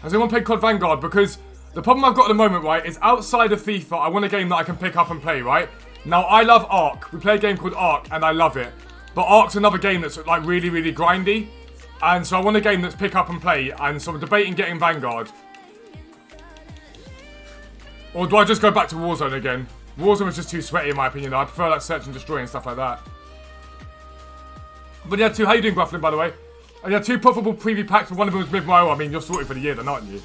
Has anyone played COD Vanguard? Because the problem I've got at the moment, right, is outside of FIFA, I want a game that I can pick up and play, right? Now, I love Ark. We play a game called Ark, and I love it. But Ark's another game that's, like, really, really grindy. And so I want a game that's pick up and play. And so I'm debating getting Vanguard. Or do I just go back to Warzone again? Warzone was just too sweaty, in my opinion. I prefer, like, search and destroy and stuff like that. But yeah, how you doing, Grufflin, by the way? And yeah, 2 profitable preview packs, but one of them was Mid-Mo. I mean, you're sorted for the year then, aren't you?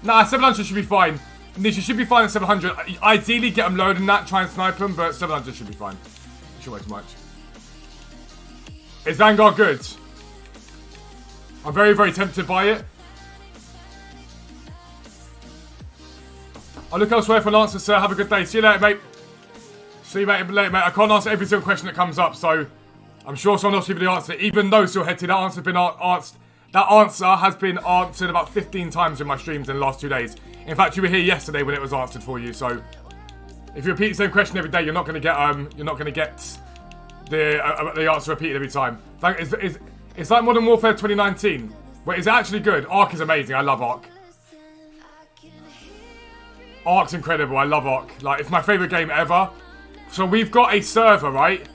Nah, 700 should be fine. Nish, you should be fine at 700. Ideally, get them lower than that, try and snipe them, but 700 should be fine. Shouldn't wait too much. Is Vanguard good? I'm very, very tempted by it. I'll look elsewhere for an answer, sir. Have a good day. See you later, mate. See you later, mate. I can't answer every single question that comes up, so I'm sure someone else will give the answer. Even though, Silheadty, that answer has been answered. That answer has been answered about 15 times in my streams in the last 2 days. In fact, you were here yesterday when it was answered for you. So, if you repeat the same question every day, you're not going to get the answer repeated every time. It's like Modern Warfare 2019. Wait, is it actually good? Ark is amazing. I love Ark. Ark's incredible. I love Ark. Like, it's my favorite game ever. So we've got a server, right?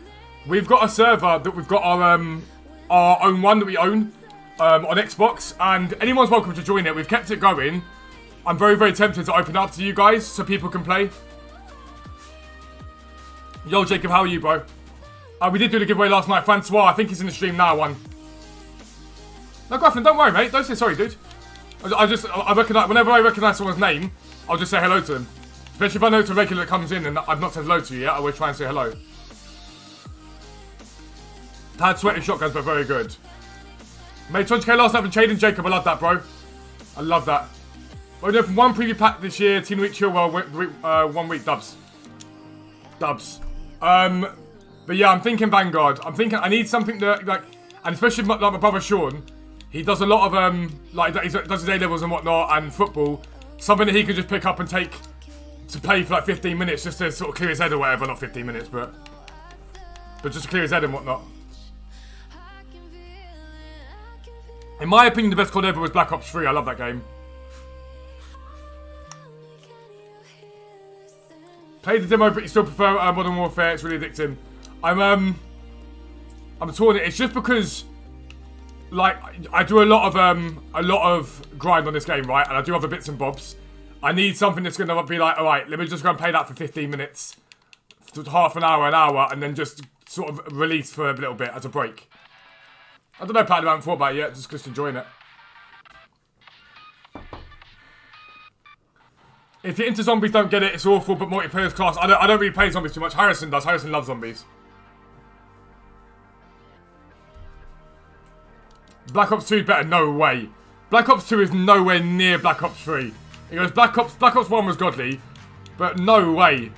We've got a server that we've got our own one that we own on Xbox, and anyone's welcome to join it. We've kept it going. I'm very, very tempted to open it up to you guys so people can play. Yo, Jacob, how are you, bro? We did do the giveaway last night. Francois, I think he's in the stream now. No, Grafflin, don't worry, mate. Don't say sorry, dude. I recognize, whenever I recognise someone's name, I'll just say hello to them. Especially if I know it's a regular that comes in and I've not said hello to you yet, I will try and say hello. Had sweaty shotguns, but very good. Made 20k last night from Chaden Jacob. I love that, bro. I love that. We're doing one preview pack this year. Team Week Chill Well, 1 week dubs. Dubs. But yeah, I'm thinking Vanguard. I'm thinking I need something that, like, and especially like my brother Sean, he does a lot of, like, he does his A-levels and whatnot, and football. Something that he can just pick up and take to play for like 15 minutes just to sort of clear his head or whatever. Not 15 minutes, but just to clear his head and whatnot. In my opinion, the best COD ever was Black Ops 3. I love that game. Played the demo, but you still prefer Modern Warfare. It's really addicting. I'm torn. It's just because, like, I do a lot of grind on this game, right? And I do other bits and bobs. I need something that's gonna be like, all right, let me just go and play that for 15 minutes, half an hour, and then just sort of release for a little bit as a break. I don't know, Pat, I haven't thought about it yet. Just enjoying it. If you're into zombies, don't get it. It's awful, but multiplayer's class. I don't really play zombies too much. Harrison does. Harrison loves zombies. Black Ops 2 is better. No way. Black Ops 2 is nowhere near Black Ops 3. He goes, Black Ops 1 was godly, but no way.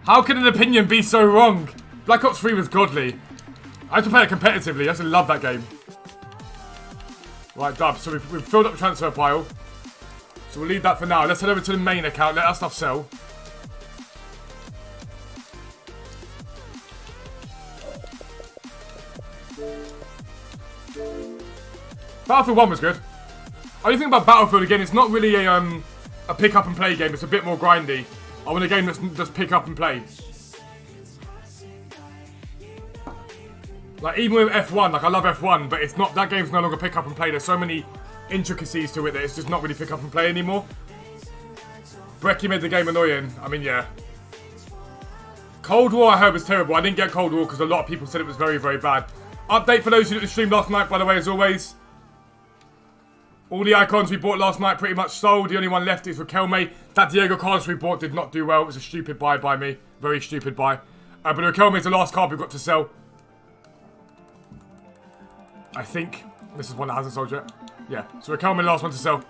How can an opinion be so wrong? Black Ops 3 was godly. I have to play it competitively. I just love that game. Right, Dub. So we've filled up the transfer pile. So we'll leave that for now. Let's head over to the main account. Let that stuff sell. Battlefield 1 was good. Only thing about Battlefield, again, it's not really a pick up and play game. It's a bit more grindy. I want a game that's just pick up and play. Like, even with F1, like, I love F1, but it's not, that game's no longer pick up and play. There's so many intricacies to it that it's just not really pick up and play anymore. Brecky made the game annoying. I mean, yeah. Cold War I heard was terrible. I didn't get Cold War because a lot of people said it was very, very bad. Update for those who didn't stream last night, by the way, as always. All the icons we bought last night pretty much sold. The only one left is Raquelme. That Diego Carlos we bought did not do well. It was a stupid buy by me. Very stupid buy. But Raquelme is the last card we've got to sell. I think this is one that hasn't sold yet. Yeah, so Raquelme the last one to sell.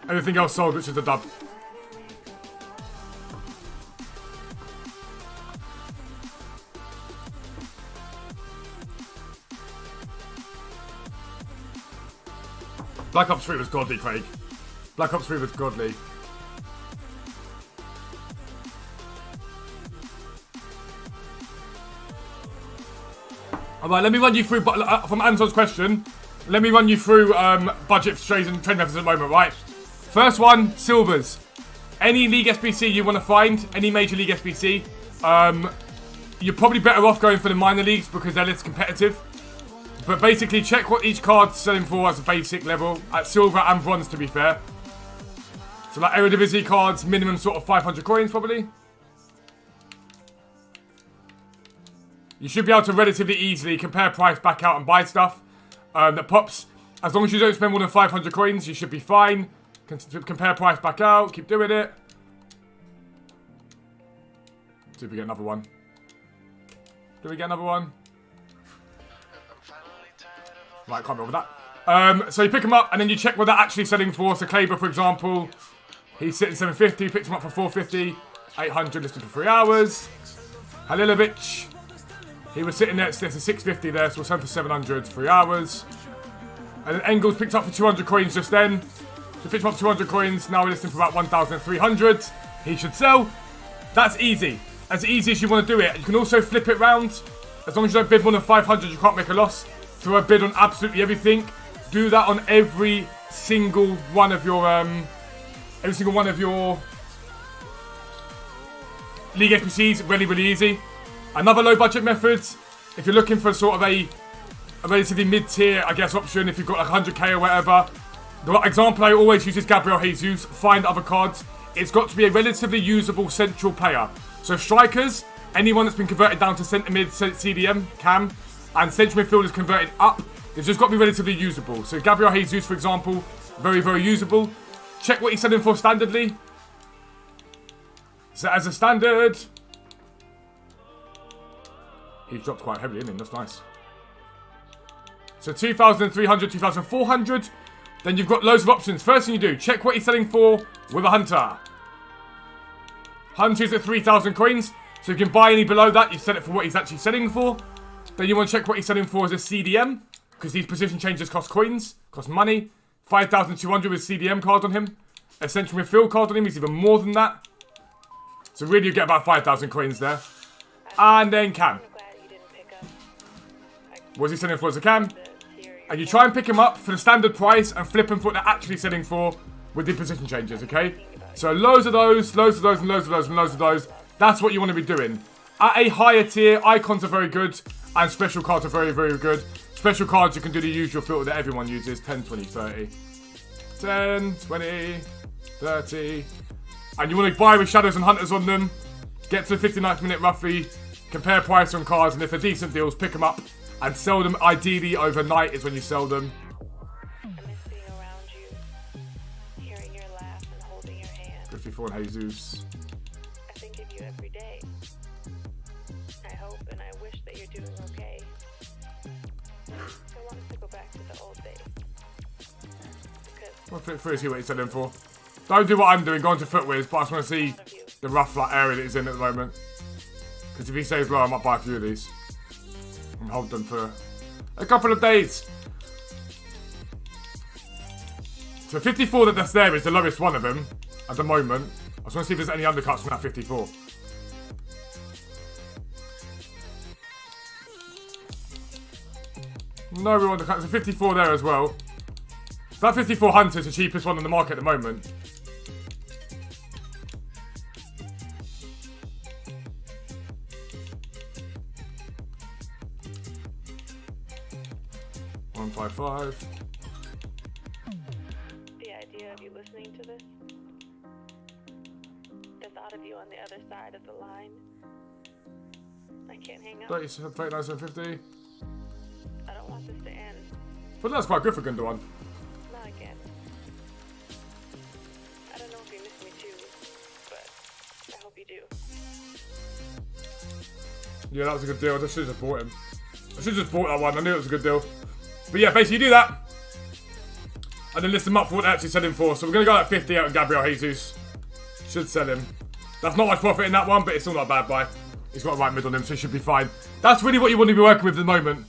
Everything else sold, which is the dub. Black Ops 3 was godly, Craig. Black Ops 3 was godly. Alright, let me run you through, from Anton's question, let me run you through budget strays and trend methods at the moment, right? First one, silvers. Any League SBC you want to find, any Major League SBC, you're probably better off going for the minor leagues because they're less competitive. But basically, check what each card's selling for as a basic level, at silver and bronze to be fair. So like Eredivisie cards, minimum sort of 500 coins probably. You should be able to relatively easily compare price, back out and buy stuff that pops. As long as you don't spend more than 500 coins, you should be fine. Compare price back out. Keep doing it. See if we get another one. Do we get another one? Right, can't be over that. So you pick them up and then you check what they're actually selling for. So Kleber, for example, he's sitting 750. Picks him up for 450. 800 listed for 3 hours. Halilovic, he was sitting there at 650 there, so we'll sell for 700, 3 hours. And then Engels picked up for 200 coins just then. So picked him up 200 coins. Now we're listing for about 1,300. He should sell. That's easy. As easy as you want to do it. You can also flip it round. As long as you don't bid more than 500, you can't make a loss. Throw a bid on absolutely everything. Do that on every single one of your League SBCs. Really, really easy. Another low budget method, if you're looking for sort of a relatively mid-tier, I guess, option, if you've got like 100k or whatever. The example I always use is Gabriel Jesus. Find other cards. It's got to be a relatively usable central player. So strikers, anyone that's been converted down to centre mid, CDM, cam, and central midfielders converted up, they've just got to be relatively usable. So Gabriel Jesus, for example, very, very usable. Check what he's selling for standardly. So as a standard, he's dropped quite heavily, isn't he? That's nice. So 2,300, 2,400. Then you've got loads of options. First thing you do, check what he's selling for with a Hunter. Hunter's at 3,000 coins. So you can buy any below that. You sell it for what he's actually selling for. Then you want to check what he's selling for as a CDM. Because these position changes cost coins, cost money. 5,200 with CDM card on him. A central midfield card on him is even more than that. So really you get about 5,000 coins there. And then Cam. What's he selling for as a Cam? And you try and pick him up for the standard price and flip him for what they're actually selling for with the position changes, okay? So loads of those, loads of those, and loads of those, and loads of those. That's what you want to be doing. At a higher tier, icons are very good, and special cards are very, very good. Special cards, you can do the usual filter that everyone uses, 10, 20, 30. 10, 20, 30. And you want to buy with shadows and hunters on them. Get to the 59th minute roughly. Compare price on cards, and if they're decent deals, pick them up. And sell them, ideally, overnight is when you sell them. I miss being around you, hearing your laugh and holding your hand. 54 and Jesus. I think of you every day. I hope and I wish that you're doing okay. I want us to go back to the old days. Because I'll flip through and see what he's selling for. Don't do what I'm doing, go on to Footwiz, but I just want to see the rough area that he's in at the moment. Because if he stays low, I might buy a few of these. And hold them for a couple of days. So 54 that's there is the lowest one of them at the moment. I just want to see if there's any undercuts from that 54. No real undercuts. So 54 there as well. That 54 Hunter is the cheapest one on the market at the moment. $155. the idea of you listening to this, the thought of you on the other side of the line, I can't hang up. 39,750. I don't want this to end. But that's quite good for Gundogan. Not again. I don't know if you miss me too, but I hope you do. Yeah, that was a good deal. I should have just bought him. I should have just bought that one. I knew it was a good deal. But yeah, basically you do that. And then list them up for what they're actually selling for. So we're going to go at 50 out of Gabriel Jesus. Should sell him. That's not much profit in that one, but it's still not a bad buy. He's got a right mid on him, so he should be fine. That's really what you want to be working with at the moment.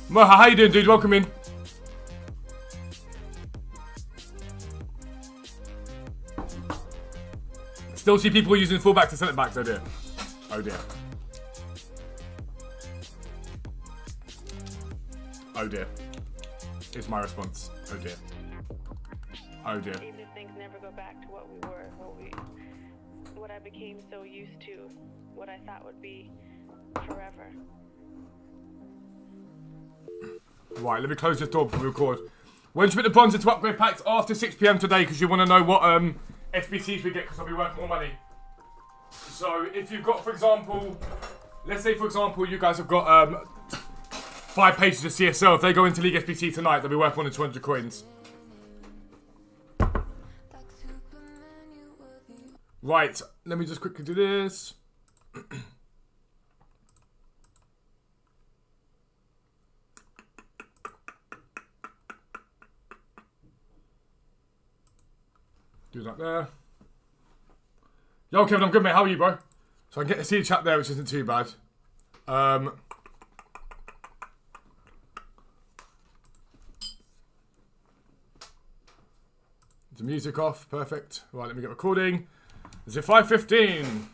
Moha, how you doing, dude? Welcome in. Still see people using fullback to centre backs, oh dear. Oh dear. Oh dear. Is my response. Oh dear. Oh dear. Even if things never go back to what we were, what I became so used to, what I thought would be forever. Right, let me close this door before we record. When should we put the bronze into upgrade packs? After 6 PM today, because you want to know what SBCs we get, because I'll be worth more money. So if you've got, for example, let's say for example you guys have got 5 pages of CSL. If they go into League SBC tonight, they'll be worth more than 200 coins. Right, let me just quickly do this. Do that there. Yo, Kevin, I'm good, mate. How are you, bro? So I can get to see the chat there, which isn't too bad. The music off. Perfect. Right, let me get recording. Is it 5:15?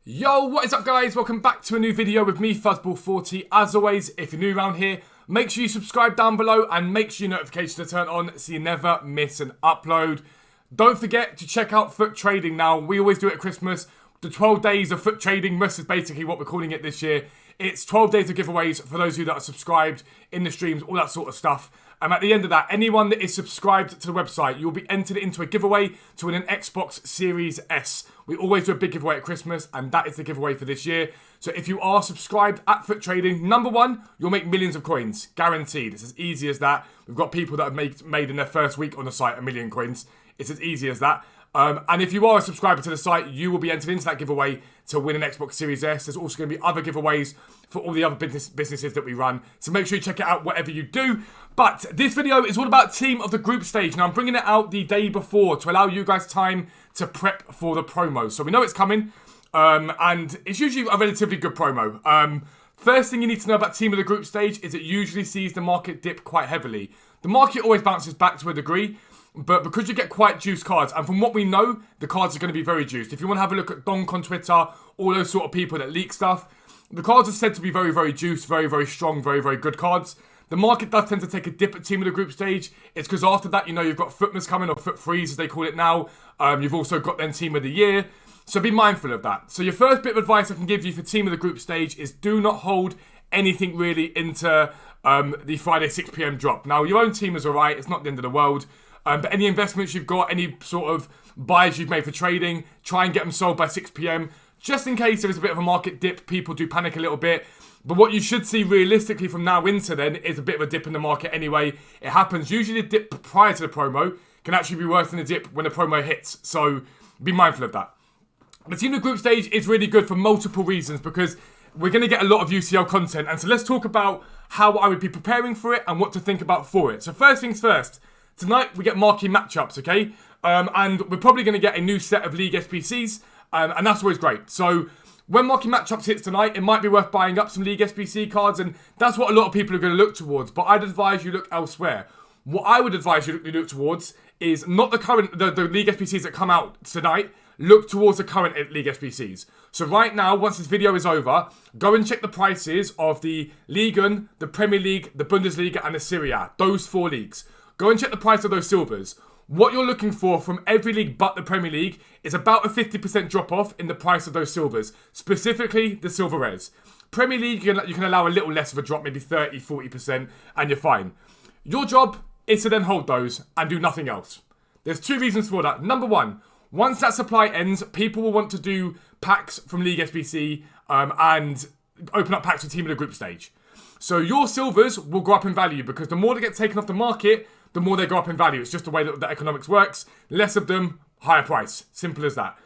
Yo, what is up, guys? Welcome back to a new video with me, Fuzzball40. As always, if you're new around here, make sure you subscribe down below and make sure your notifications are turned on so you never miss an upload. Don't forget to check out Foot Trading now. We always do it at Christmas. The 12 days of Foot Trading is basically what we're calling it this year. It's 12 days of giveaways for those of you that are subscribed in the streams, all that sort of stuff. And at the end of that, anyone that is subscribed to the website, you'll be entered into a giveaway to win an Xbox Series S. We always do a big giveaway at Christmas, and that is the giveaway for this year. So if you are subscribed at Foot Trading, number one, you'll make millions of coins. Guaranteed. It's as easy as that. We've got people that have made in their first week on the site 1 million coins. It's as easy as that. And if you are a subscriber to the site, you will be entered into that giveaway to win an Xbox Series S. There's also going to be other giveaways for all the other businesses that we run. So make sure you check it out whatever you do. But this video is all about team of the group stage. Now I'm bringing it out the day before to allow you guys time to prep for the promo. So we know it's coming. And it's usually a relatively good promo. First thing you need to know about team of the group stage is it usually sees the market dip quite heavily. The market always bounces back to a degree. But because you get quite juiced cards, and from what we know, the cards are going to be very juiced. If you want to have a look at Donk on Twitter, all those sort of people that leak stuff, the cards are said to be very, very juiced, very, very strong, very, very good cards. The market does tend to take a dip at team of the group stage. It's because after that, you know, you've got Footmas coming, or Foot Freeze as they call it now. You've also got then team of the year. So be mindful of that. So your first bit of advice I can give you for team of the group stage is do not hold anything really into the Friday 6 PM drop. Now, your own team is all right. It's not the end of the world. But any investments you've got, any sort of buys you've made for trading, try and get them sold by 6 PM. Just in case there is a bit of a market dip, people do panic a little bit. But what you should see realistically from now into then is a bit of a dip in the market anyway. It happens. Usually the dip prior to the promo can actually be worse than the dip when the promo hits. So be mindful of that. The team of the group stage is really good for multiple reasons because we're going to get a lot of UCL content. And so let's talk about how I would be preparing for it and what to think about for it. So first things first. Tonight, we get marquee matchups, okay? And we're probably going to get a new set of League SBCs, and that's always great. So, when marquee matchups hits tonight, it might be worth buying up some League SBC cards, and that's what a lot of people are going to look towards. But I'd advise you look elsewhere. What I would advise you look towards is not the current, the League SBCs that come out tonight. Look towards the current League SBCs. So right now, once this video is over, go and check the prices of the Ligue 1, the Premier League, the Bundesliga, and the Serie A. Those 4 leagues. Go and check the price of those silvers. What you're looking for from every league but the Premier League is about a 50% drop off in the price of those silvers. Specifically, the silver rares. Premier League, you can allow a little less of a drop, maybe 30, 40%, and you're fine. Your job is to then hold those and do nothing else. There's 2 reasons for that. Number 1, once that supply ends, people will want to do packs from League SBC and open up packs for team of the group stage. So your silvers will go up in value because the more they get taken off the market, the more they go up in value. It's just the way that the economics works. Less of them, higher price. Simple as that.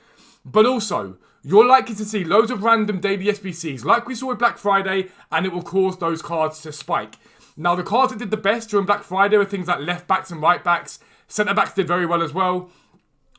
But also, you're likely to see loads of random daily SBCs like we saw with Black Friday, and it will cause those cards to spike. Now, the cards that did the best during Black Friday were things like left backs and right backs. Centre backs did very well as well.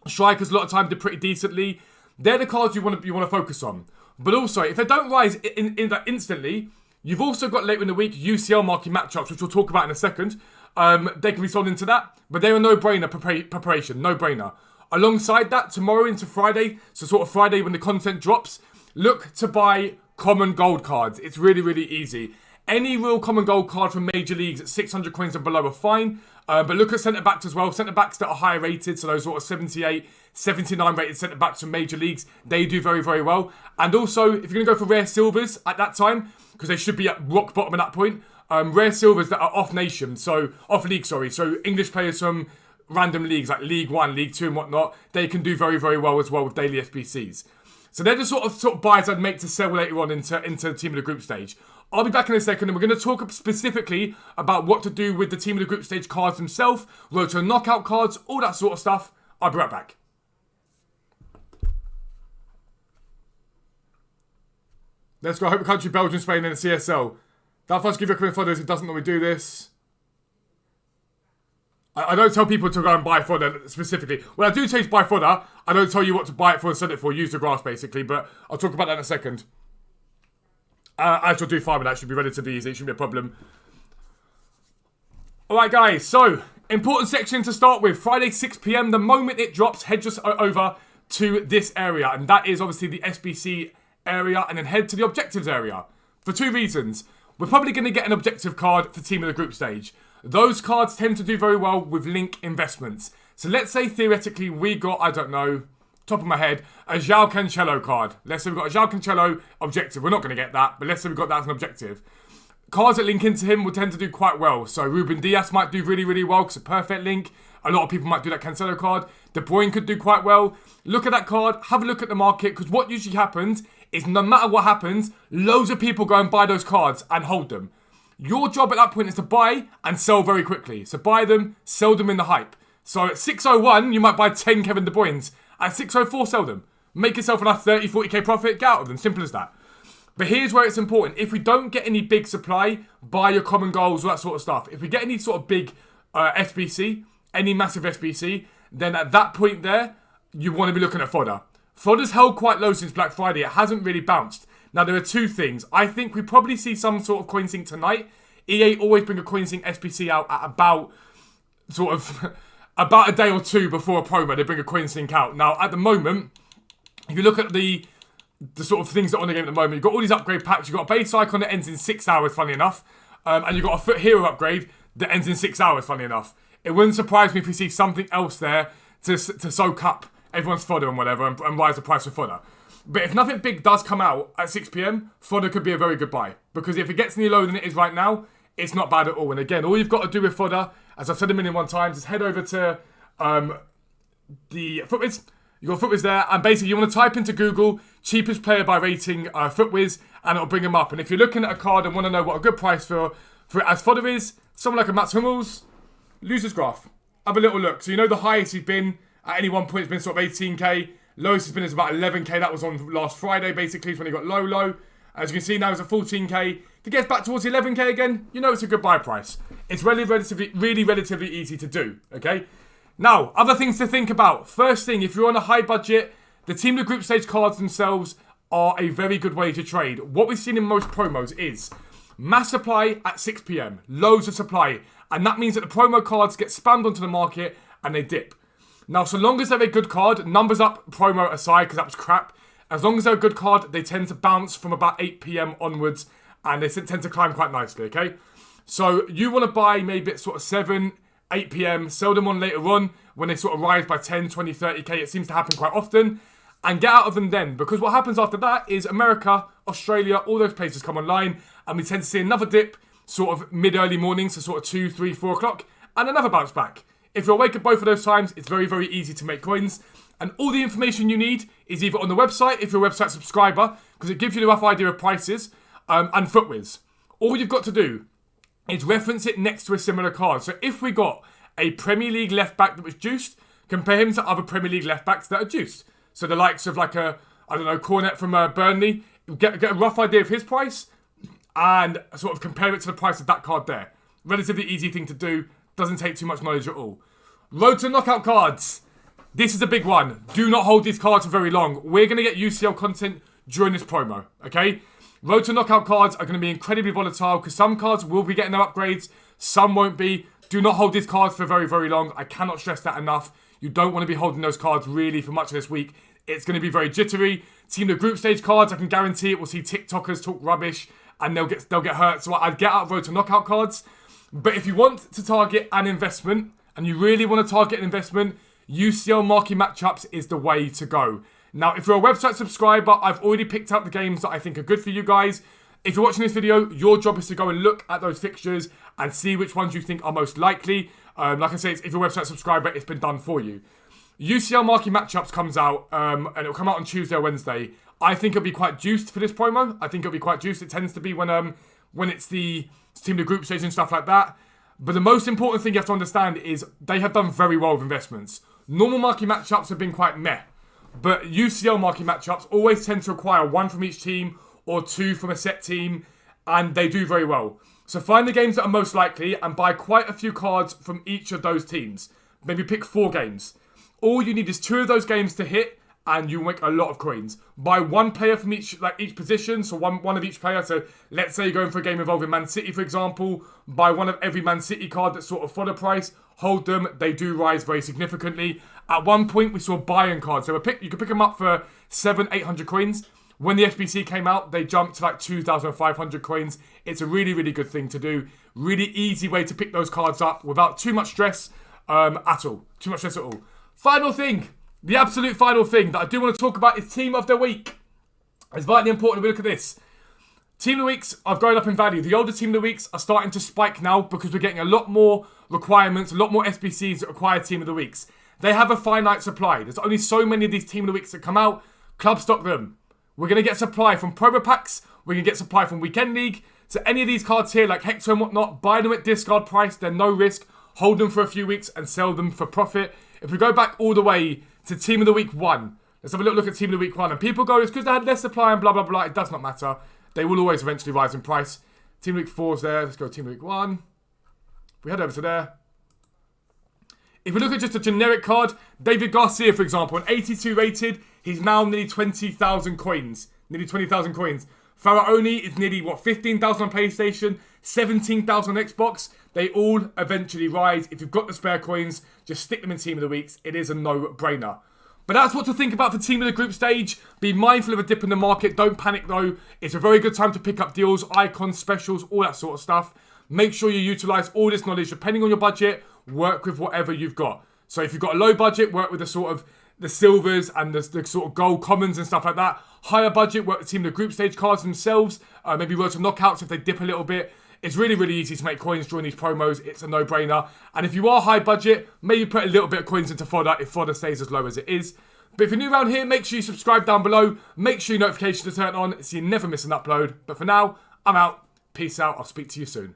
Strikers a lot of time did pretty decently. They're the cards you want to focus on. But also, if they don't rise in that instantly, you've also got later in the week UCL marquee matchups, which we'll talk about in a second. They can be sold into that, but they're a no-brainer preparation, no-brainer. Alongside that, tomorrow into Friday, so sort of Friday when the content drops, look to buy common gold cards. It's really, really easy. Any real common gold card from major leagues at 600 coins and below are fine, but look at centre-backs as well. Centre-backs that are higher rated, so those sort of 78, 79 rated centre-backs from major leagues, they do very, very well. And also, if you're going to go for rare silvers at that time, because they should be at rock bottom at that point, rare silvers that are off league, so English players from random leagues like League 1, League 2 and whatnot, they can do very, very well as well with daily SBCs. So they're the sort of buys I'd make to sell later on into the team of the group stage. I'll be back in a second and we're going to talk specifically about what to do with the team of the group stage cards themselves, road to knockout cards, all that sort of stuff. I'll be right back. Let's go. Hope country, Belgium, Spain, and the CSL. That first give you a comment for those who doesn't normally do this. I don't tell people to go and buy fodder specifically. When I do say to buy fodder, I don't tell you what to buy it for and sell it for. Use the grass basically, but I'll talk about that in a second. I shall do farming. That should be relatively easy. It shouldn't be a problem. Alright guys, so important section to start with. Friday 6 PM. The moment it drops, head just over to this area. And that is obviously the SBC area. And then head to the objectives area. For two reasons. We're probably going to get an objective card for team of the group stage. Those cards tend to do very well with link investments. So let's say theoretically we got, I don't know, top of my head, a João Cancelo card. Let's say we've got a João Cancelo objective. We're not going to get that, but let's say we've got that as an objective. Cards that link into him will tend to do quite well. So Ruben Dias might do really, really well because it's a perfect link. A lot of people might do that Cancelo card. De Bruyne could do quite well. Look at that card. Have a look at the market because what usually happens is no matter what happens, loads of people go and buy those cards and hold them. Your job at that point is to buy and sell very quickly. So buy them, sell them in the hype. So at 601, you might buy 10 Kevin De Bruynes. At 604, sell them. Make yourself a nice 30, 40k profit, get out of them. Simple as that. But here's where it's important. If we don't get any big supply, buy your common goals, all that sort of stuff. If we get any sort of big SBC, any massive SBC, then at that point there, you want to be looking at fodder. Fodder's held quite low since Black Friday. It hasn't really bounced. Now, there are two things. I think we probably see some sort of coin sync tonight. EA always bring a coin sync SBC out at about, sort of, about a day or two before a promo. They bring a coin sync out. Now, at the moment, if you look at the sort of things that are on the game at the moment, you've got all these upgrade packs. You've got a base icon that ends in 6 hours, funny enough. And you've got a foot hero upgrade that ends in 6 hours, funny enough. It wouldn't surprise me if we see something else there to soak up everyone's fodder and whatever and rise the price of fodder. But if nothing big does come out at 6 PM, fodder could be a very good buy. Because if it gets any lower than it is right now, it's not bad at all. And again, all you've got to do with fodder, as I've said a million times, is head over to the Footwiz. You've got Footwiz there. And basically, you want to type into Google, cheapest player by rating Footwiz, and it'll bring them up. And if you're looking at a card and want to know what a good price for it as fodder is, someone like a Mats Hummels, losers graph. Have a little look. So you know the highest he's been at any one point has been sort of 18k. Lowest has been is about 11k. That was on last Friday, basically, is when he got low. As you can see now, it's at 14k. If it gets back towards 11k again, you know it's a good buy price. It's really relatively easy to do, okay? Now, other things to think about. First thing, if you're on a high budget, the team of the group stage cards themselves are a very good way to trade. What we've seen in most promos is mass supply at 6 PM. Loads of supply. And that means that the promo cards get spammed onto the market and they dip. Now, so long as they're a good card, numbers up promo aside, because that was crap. As long as they're a good card, they tend to bounce from about 8 PM onwards, and they tend to climb quite nicely, okay? So you want to buy maybe at sort of 7, 8 PM, sell them on later on, when they sort of rise by 10, 20, 30k. It seems to happen quite often. And get out of them then, because what happens after that is America, Australia, all those places come online, and we tend to see another dip, sort of mid-early morning, so sort of 2, 3, 4 o'clock, and another bounce back. If you're awake at both of those times, it's very, very easy to make coins. And all the information you need is either on the website, if you're a website subscriber, because it gives you a rough idea of prices, and Footwiz. All you've got to do is reference it next to a similar card. So if we got a Premier League left back that was juiced, compare him to other Premier League left backs that are juiced. So the likes of like a, I don't know, Cornet from Burnley, get a rough idea of his price, and sort of compare it to the price of that card there. Relatively easy thing to do. Doesn't take too much knowledge at all. Road to knockout cards. This is a big one. Do not hold these cards for very long. We're going to get UCL content during this promo, okay? Road to knockout cards are going to be incredibly volatile because some cards will be getting their upgrades, some won't be. Do not hold these cards for very, very long. I cannot stress that enough. You don't want to be holding those cards really for much of this week. It's going to be very jittery. Team of group stage cards, I can guarantee it. We'll see TikTokers talk rubbish and they'll get hurt. So I'd get out of road to knockout cards. But if you want to target an investment, and you really want to target an investment, UCL marquee matchups is the way to go. Now, if you're a website subscriber, I've already picked out the games that I think are good for you guys. If you're watching this video, your job is to go and look at those fixtures and see which ones you think are most likely. Like I say, if you're a website subscriber, it's been done for you. UCL marquee matchups comes out, and it'll come out on Tuesday or Wednesday. I think it'll be quite juiced for this promo. I think it'll be quite juiced. It tends to be when when it's the team of the group stage and stuff like that. But the most important thing you have to understand is they have done very well with investments. Normal marquee matchups have been quite meh. But UCL marquee matchups always tend to require 1 from each team or 2 from a set team. And they do very well. So find the games that are most likely and buy quite a few cards from each of those teams. Maybe pick 4 games. All you need is 2 of those games to hit and you make a lot of coins. Buy 1 player from each position, so one of each player. So let's say you're going for a game involving Man City, for example. Buy 1 of every Man City card that's sort of full price. Hold them. They do rise very significantly. At one point, we saw buy-in cards. So you could pick them up for 700-800 coins. When the SBC came out, they jumped to like 2,500 coins. It's a really, really good thing to do. Really easy way to pick those cards up without too much stress at all. Too much stress at all. Final thing. The absolute final thing that I do want to talk about is Team of the Week. It's vitally important we look at this. Team of the Weeks are going up in value. The older Team of the Weeks are starting to spike now because we're getting a lot more requirements, a lot more SBCs that require Team of the Weeks. They have a finite supply. There's only so many of these Team of the Weeks that come out. Club stock them. We're going to get supply from promo packs. We're going to get supply from Weekend League. So any of these cards here, like Hector and whatnot, buy them at discard price. They're no risk. Hold them for a few weeks and sell them for profit. If we go back all the way to Team of the Week 1, let's have a little look at Team of the Week 1. And people go, it's because they had less supply and blah, blah, blah. It does not matter. They will always eventually rise in price. Team of the Week 4 is there. Let's go Team of the Week 1. We head over to there. If we look at just a generic card, David Garcia, for example, an 82 rated, he's now nearly 20,000 coins. Nearly 20,000 coins. Pharaoni is nearly, 15,000 on PlayStation, 17,000 on Xbox. They all eventually rise. If you've got the spare coins, just stick them in Team of the Weeks. It is a no-brainer. But that's what to think about for Team of the Group stage. Be mindful of a dip in the market. Don't panic, though. It's a very good time to pick up deals, icons, specials, all that sort of stuff. Make sure you utilise all this knowledge. Depending on your budget, work with whatever you've got. So if you've got a low budget, work with the sort of the silvers and the sort of gold commons and stuff like that. Higher budget, work with Team of the Group stage cards themselves. Maybe work some knockouts if they dip a little bit. It's really, really easy to make coins during these promos. It's a no-brainer. And if you are high budget, maybe put a little bit of coins into fodder if fodder stays as low as it is. But if you're new around here, make sure you subscribe down below. Make sure your notifications are turned on so you never miss an upload. But for now, I'm out. Peace out. I'll speak to you soon.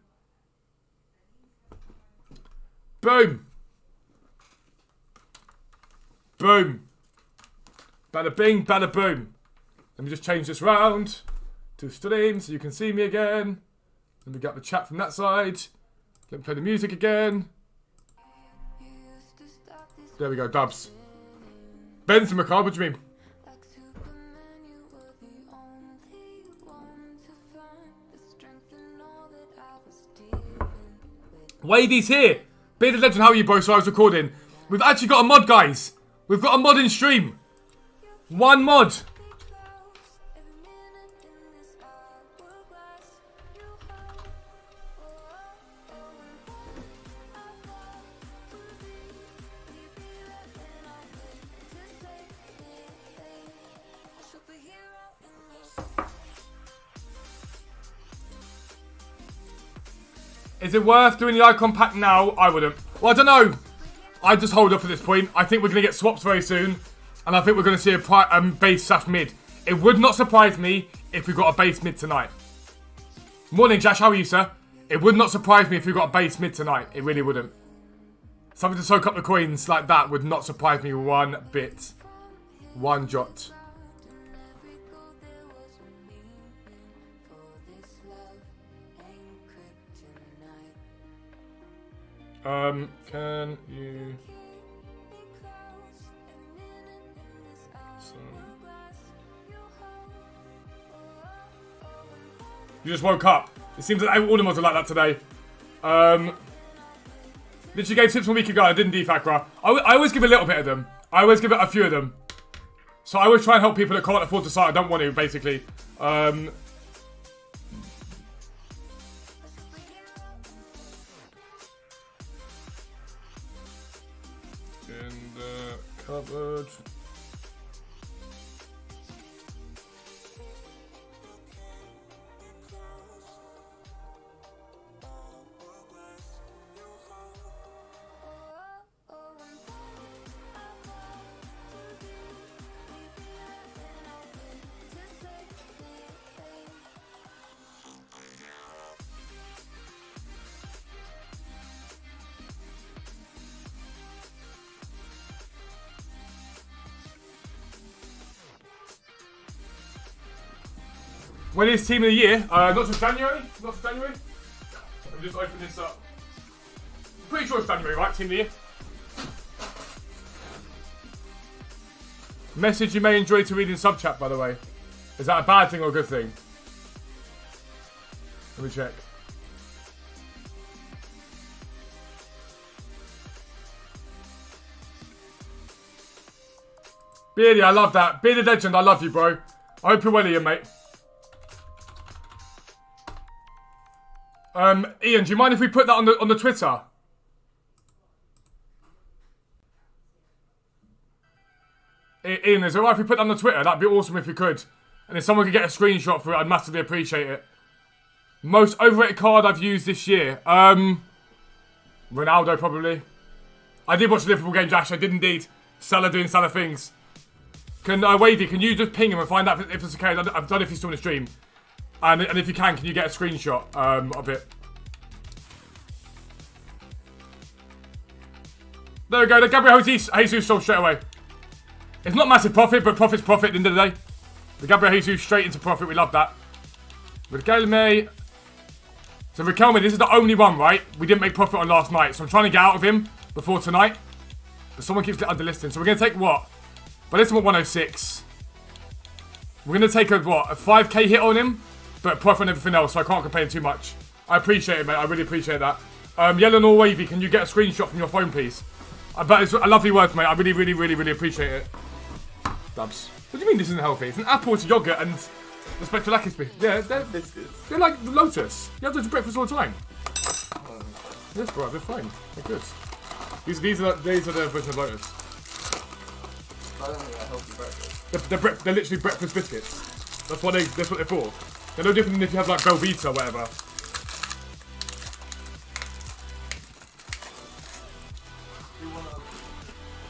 Boom. Boom. Bada bing, bada boom. Let me just change this round to stream so you can see me again. Let me get the chat from that side. Let me play the music again. There we go, dubs. Benson McCall, what do you mean? Wavy's here. Bearded Legend, how are you, bro? So I was recording. We've actually got a mod, guys. We've got a mod in stream. 1 mod. Is it worth doing the icon pack now? I wouldn't. Well, I don't know. I just hold up at this point. I think we're going to get swaps very soon. And I think we're going to see a base/mid. It would not surprise me if we got a base mid tonight. Morning, Josh. How are you, sir? It would not surprise me if we got a base mid tonight. It really wouldn't. Something to soak up the coins like that would not surprise me one bit. One jot. Can you... You just woke up. It seems that all the mods are like that today. Literally gave tips 1 week ago. I didn't defacra. I always give a little bit of them. I always give it a few of them. So I always try and help people that can't afford to start. I don't want to, basically. In the cupboard. When is Team of the Year? Not till January. Not till January. Let me just open this up. Pretty sure it's January, right? Team of the Year. Message you may enjoy to read in sub chat, by the way. Is that a bad thing or a good thing? Let me check. Beardy, I love that. Bearded Legend, I love you, bro. I hope you're well, Ian, mate. Ian, do you mind if we put that on the Twitter? Ian, is it alright if we put that on the Twitter? That'd be awesome if you could. And if someone could get a screenshot for it, I'd massively appreciate it. Most overrated card I've used this year. Ronaldo, probably. I did watch the Liverpool game, Josh. I did indeed. Salah doing Salah things. Wavy, can you just ping him and find out if it's okay? I don't know if he's still in the stream. And if you can you get a screenshot of it? There we go. The Gabriel Jesus sold straight away. It's not massive profit, but profit's profit at the end of the day. The Gabriel Jesus straight into profit. We love that. Riquelme. So Riquelme, this is the only one, right? We didn't make profit on last night. So I'm trying to get out of him before tonight. But someone keeps getting underlisting. So we're going to take what? But this one 106. We're going to take a 5k hit on him. But profit on everything else. So I can't complain too much. I appreciate it, mate. I really appreciate that. Yellow or Wavy, can you get a screenshot from your phone, please? But it's a lovely word, mate. I really appreciate it. Dubs. What do you mean this isn't healthy? It's an apple, it's yogurt, and the Spectrolakis biscuits. Yeah, they're like Lotus. You have those breakfast all the time. Yes, bro, they're fine. They're good. These are the version of Lotus. I don't think they're healthy breakfast. They're literally breakfast biscuits. That's what they're for. They're no different than if you have like Belvita or whatever.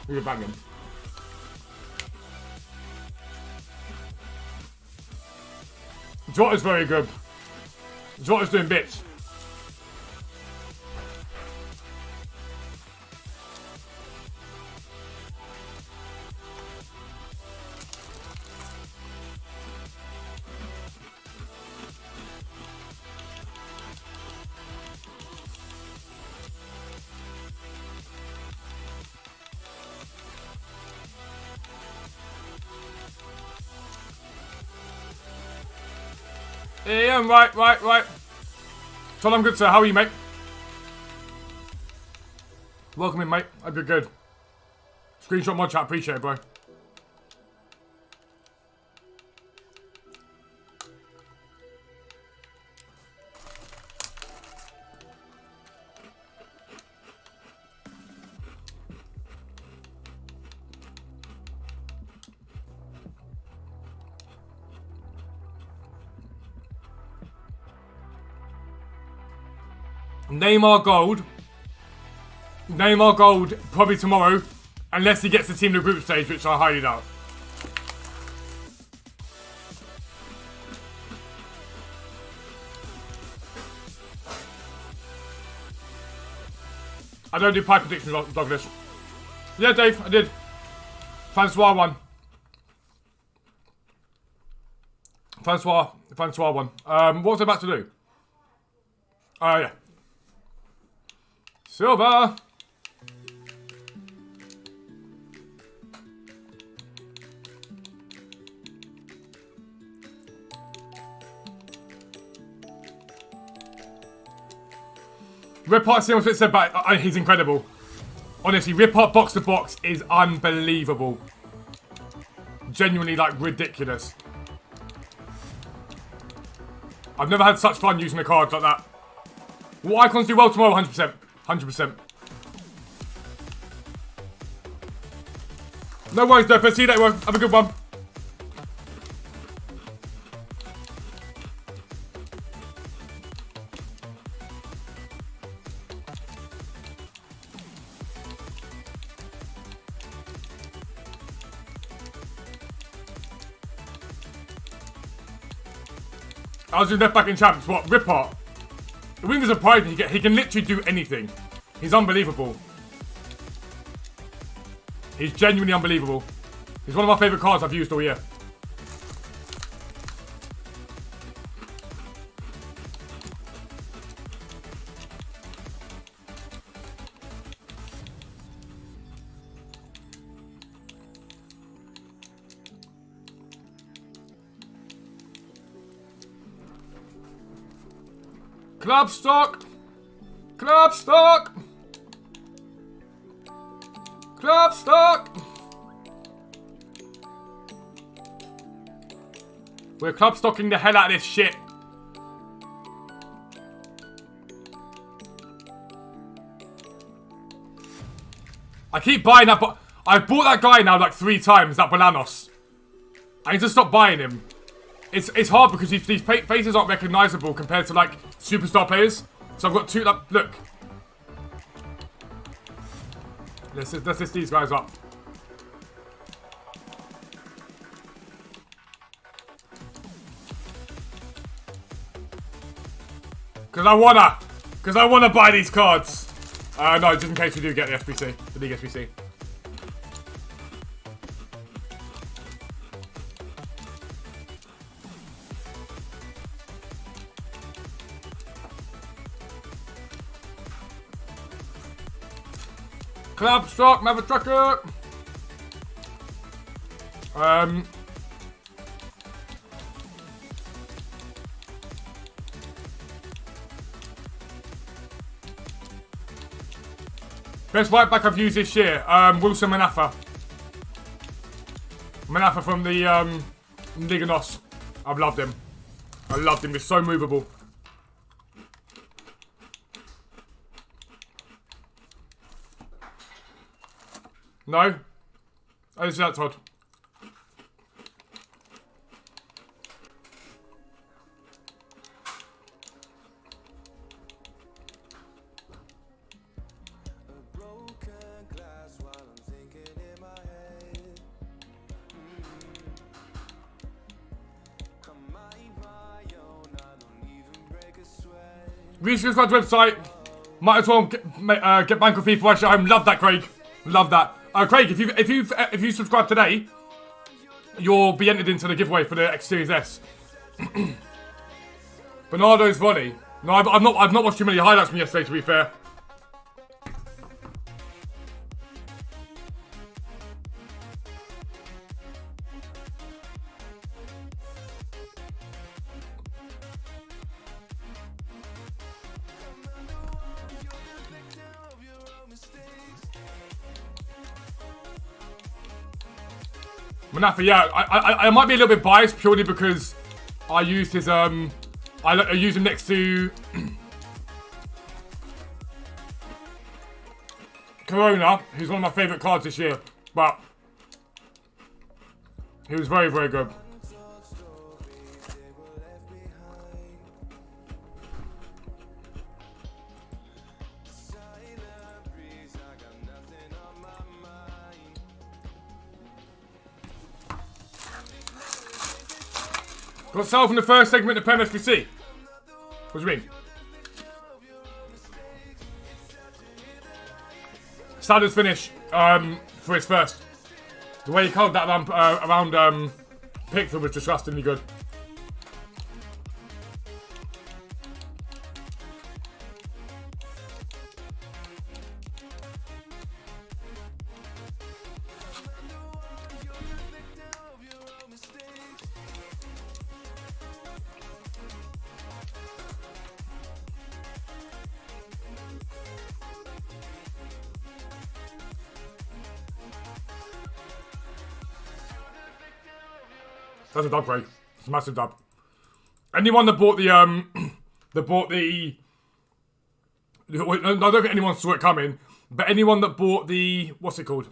You're banging. Jota's very good. Jota's doing bits. Yeah, right. Tom, I'm good, sir. How are you, mate? Welcome in, mate. Hope you're good. Screenshot mod chat. Appreciate it, bro. Neymar Gold probably tomorrow, unless he gets the team to the group stage, which I highly doubt. I don't do pie predictions, Douglas. Yeah, Dave, I did. Francois won. Francois won. What was I about to do? Oh, yeah. Silver! Ripart Silver said back, he's incredible. Honestly, Ripart box to box is unbelievable. Genuinely, like, ridiculous. I've never had such fun using a card like that. Will icons do well tomorrow? 100%. 100%. No worries, Doper. See you later. Have a good one. I was doing left back in champs. What? Ripart. The wingers are pride. He can literally do anything. He's unbelievable. He's genuinely unbelievable. He's one of my favourite cards I've used all year. Club stock. Club stock. Club stock. We're club stocking the hell out of this shit. I keep buying that, but I've bought that guy now like 3 times, that Bolanos. I need to stop buying him. It's hard because these faces aren't recognizable compared to like superstar players. So I've got 2, like, look. Let's list these guys up. Because I wanna buy these cards. No, just in case we do get the SBC, the League SBC. Club stock, Mother Trucker. Best right back I've used this year, Wilson Manafa. Manafa from the Liga NOS. I've loved him. I loved him. He's so movable. No? Oh, this is that Todd. Recently subscribed to the website. Might as well get Bank of FIFA Watch at home. Love that, Craig. Love that. Craig, if you subscribe today, you'll be entered into the giveaway for the X Series S. Bernardo's volley. No, I've not watched too many highlights from yesterday, to be fair. Manafa, yeah, I might be a little bit biased purely because I used his I used him next to Corona, who's one of my favourite cards this year, but he was very, very good. Got sold from the first segment of Prem SBC. What do you mean? Standards finish for his first. The way he covered that around Pickford was disgustingly good. That's a dub, Craig. It's a massive dub. Anyone that bought the I don't think anyone saw it coming, but anyone that bought the, what's it called?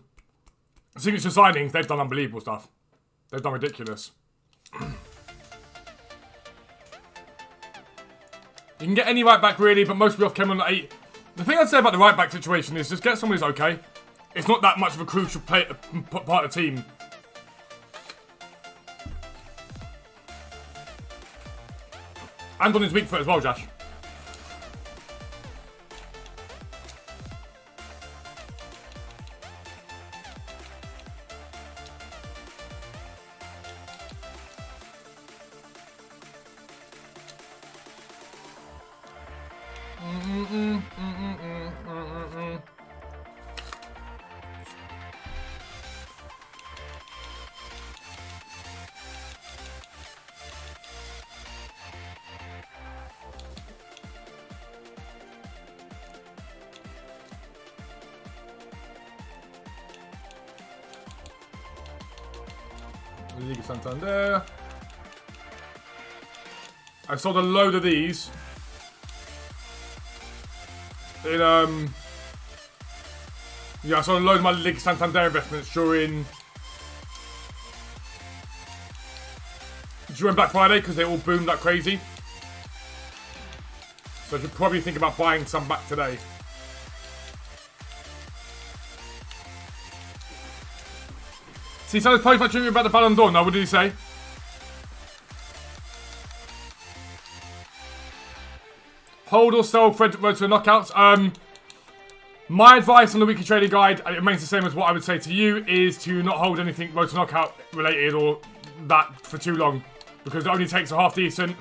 Signature signings, they've done unbelievable stuff. They've done ridiculous. You can get any right back really, but most of you off came on 8. The thing I'd say about the right back situation is just get someone who's okay. It's not that much of a crucial part of the team. And on his weak foot as well, Josh. Liga Santander. I sold a load of these. In, yeah, I sold a load of my Liga Santander investments during Black Friday because they all boomed like crazy. So I should probably think about buying some back today. See, someone's posted my tweet about the Ballon d'Or. Now, what did he say? Hold or sell Fred Road to the knockouts. My advice on the weekly trading guide, and it remains the same as what I would say to you, is to not hold anything Road to Knockout related or that for too long. Because it only takes a half decent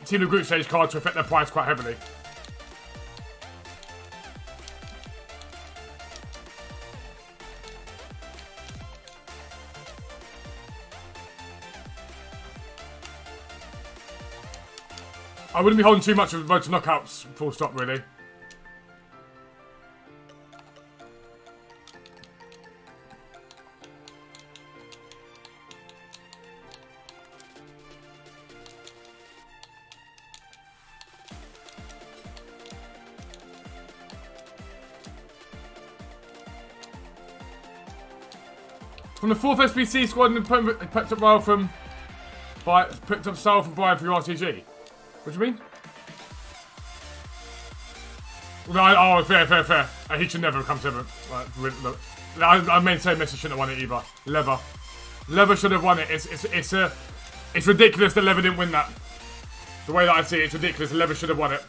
team of group stage card to affect their price quite heavily. I wouldn't be holding too much of the Road to Knockouts, full stop, really. From the 4th SBC squad, and picked up well from... picked up Sal from Brian for your RTG. What do you mean? No, oh, fair. He should never have come 7th. I maintain Messi shouldn't have won it either. Lever should have won it. It's ridiculous that Lever didn't win that. The way that I see it, it's ridiculous. Lever should have won it.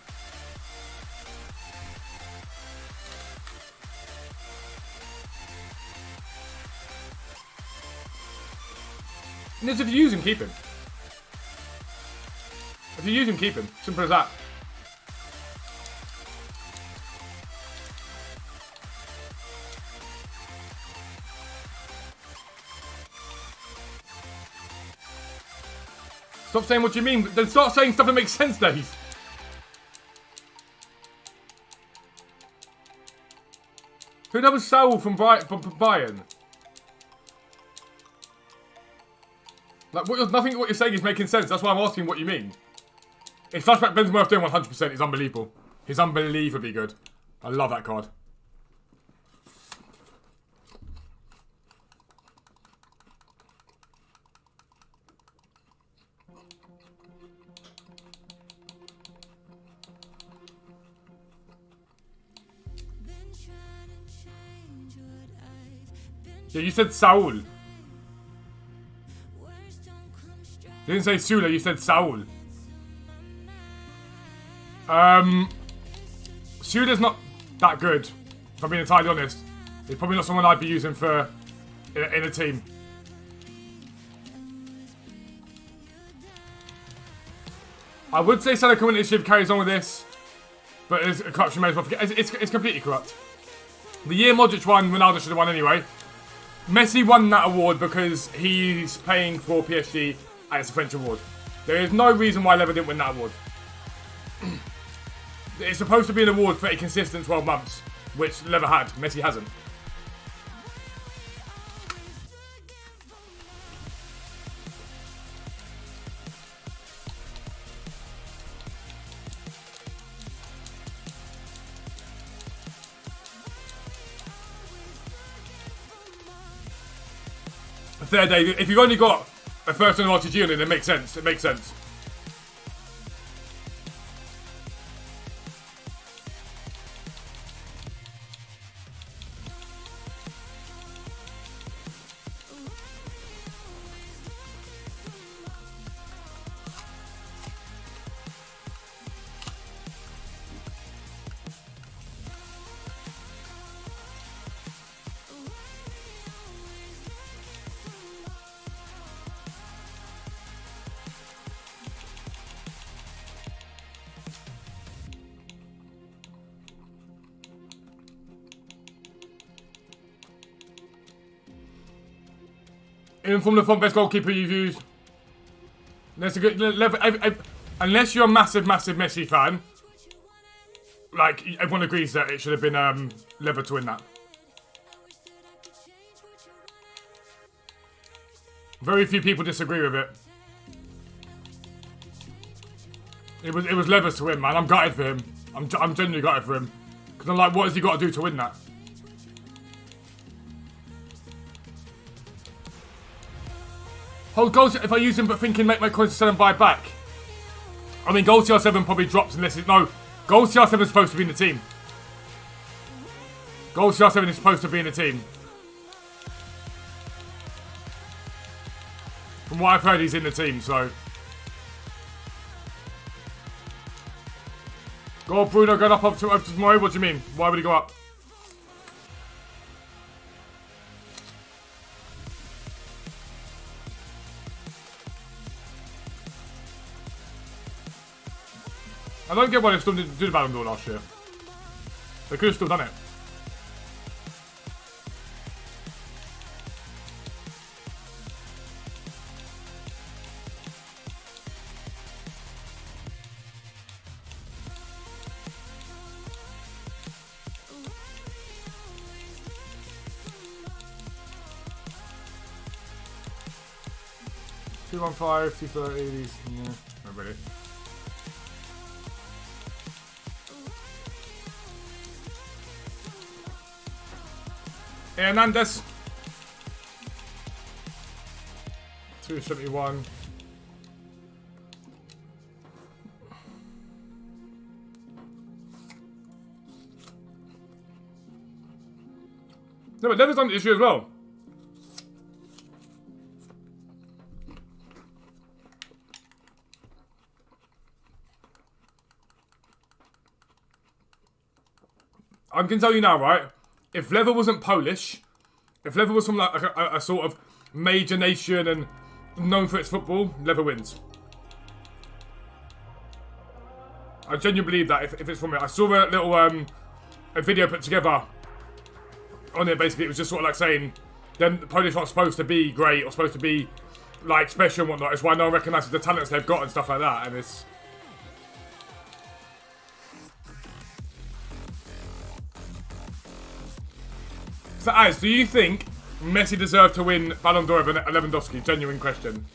And if you use him, keep him. If you use him, keep him. Simple as that. Stop saying what you mean. Then start saying stuff that makes sense, Dave. Who knows Saul from Bayern? Like, nothing what you're saying is making sense. That's why I'm asking what you mean. His flashback Benzema doing 100% is unbelievable. He's unbelievably good. I love that card. Yeah, you said Saul. You didn't say Sula, you said Saul. Sula's not that good, if I'm being entirely honest. He's probably not someone I'd be using for in a team. I would say Salah can win it if carries on with this, but it's a corruption may as well forget. It's completely corrupt. The year Modric won, Ronaldo should have won anyway. Messi won that award because he's paying for PSG and it's a French award. There is no reason why Lever didn't win that award. It's supposed to be an award for a consistent 12 months, which Lever had. Messi hasn't. Fair day. If you've only got a first and RTG on it, it makes sense. It makes sense. Even from the front, best goalkeeper you've used. That's a good level. Unless you're a massive Messi fan, like everyone agrees that it should have been Lever to win that. Very few people disagree with it. It was Levis to win, man. I'm gutted for him. I'm genuinely gutted for him. Because I'm like, what has he got to do to win that? Hold goals if I use him but thinking make my coins to sell and buy back. I mean, gold CR7 probably drops unless it... No, gold CR7 is supposed to be in the team. Gold CR7 is supposed to be in the team. From what I've heard, he's in the team, so... Gold Bruno going up to tomorrow? What do you mean? Why would he go up? I don't get why they still didn't do the Ballon d'Or last year. They could have still done it. $215, FIFA 80s, yeah, not really. Hernandez. 271. No, but Levis done the issue as well. I can tell you now, right? If Lever wasn't Polish, if Lever was from like a sort of major nation and known for its football, Lever wins. I genuinely believe that if it's from it. I saw a little a video put together on it. Basically, it was just sort of like saying, then the Polish aren't supposed to be great or supposed to be like special and whatnot. It's why no one recognises the talents they've got and stuff like that. And it's... So, Az, do you think Messi deserved to win Ballon d'Or over Lewandowski? Genuine question.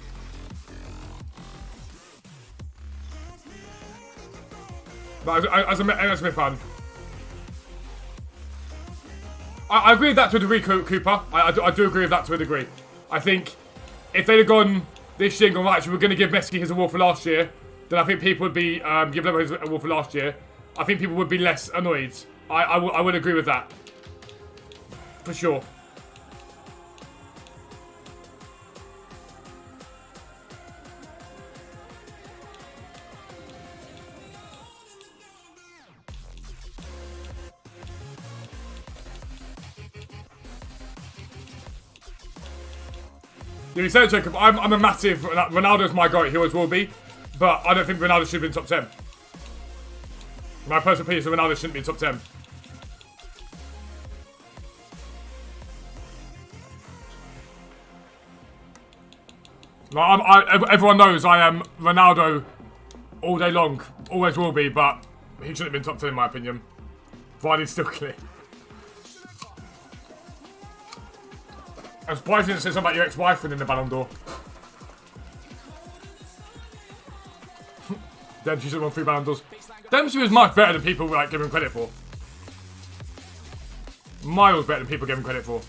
But as a fan, I agree with that to a degree, Cooper. I do agree with that to a degree. I think if they'd have gone this year and gone, right, actually, we're going to give Messi his award for last year, then I think people would be give Lewandowski his award for last year. I think people would be less annoyed. I would agree with that. For sure. Yeah, you said it, Jacob. I'm a massive... Ronaldo's my guy. He always will be. But I don't think Ronaldo should be in top 10. My personal opinion is that Ronaldo shouldn't be in top 10. Everyone knows I am Ronaldo all day long. Always will be, but he shouldn't have been top 10 in my opinion. Vardy's still clear. I'm surprised you didn't say something about your ex-wife winning the Ballon d'Or. Dempsey should have won 3 Ballon d'Ors. Dempsey was much better than people like give him credit for. Miles better than people give him credit for.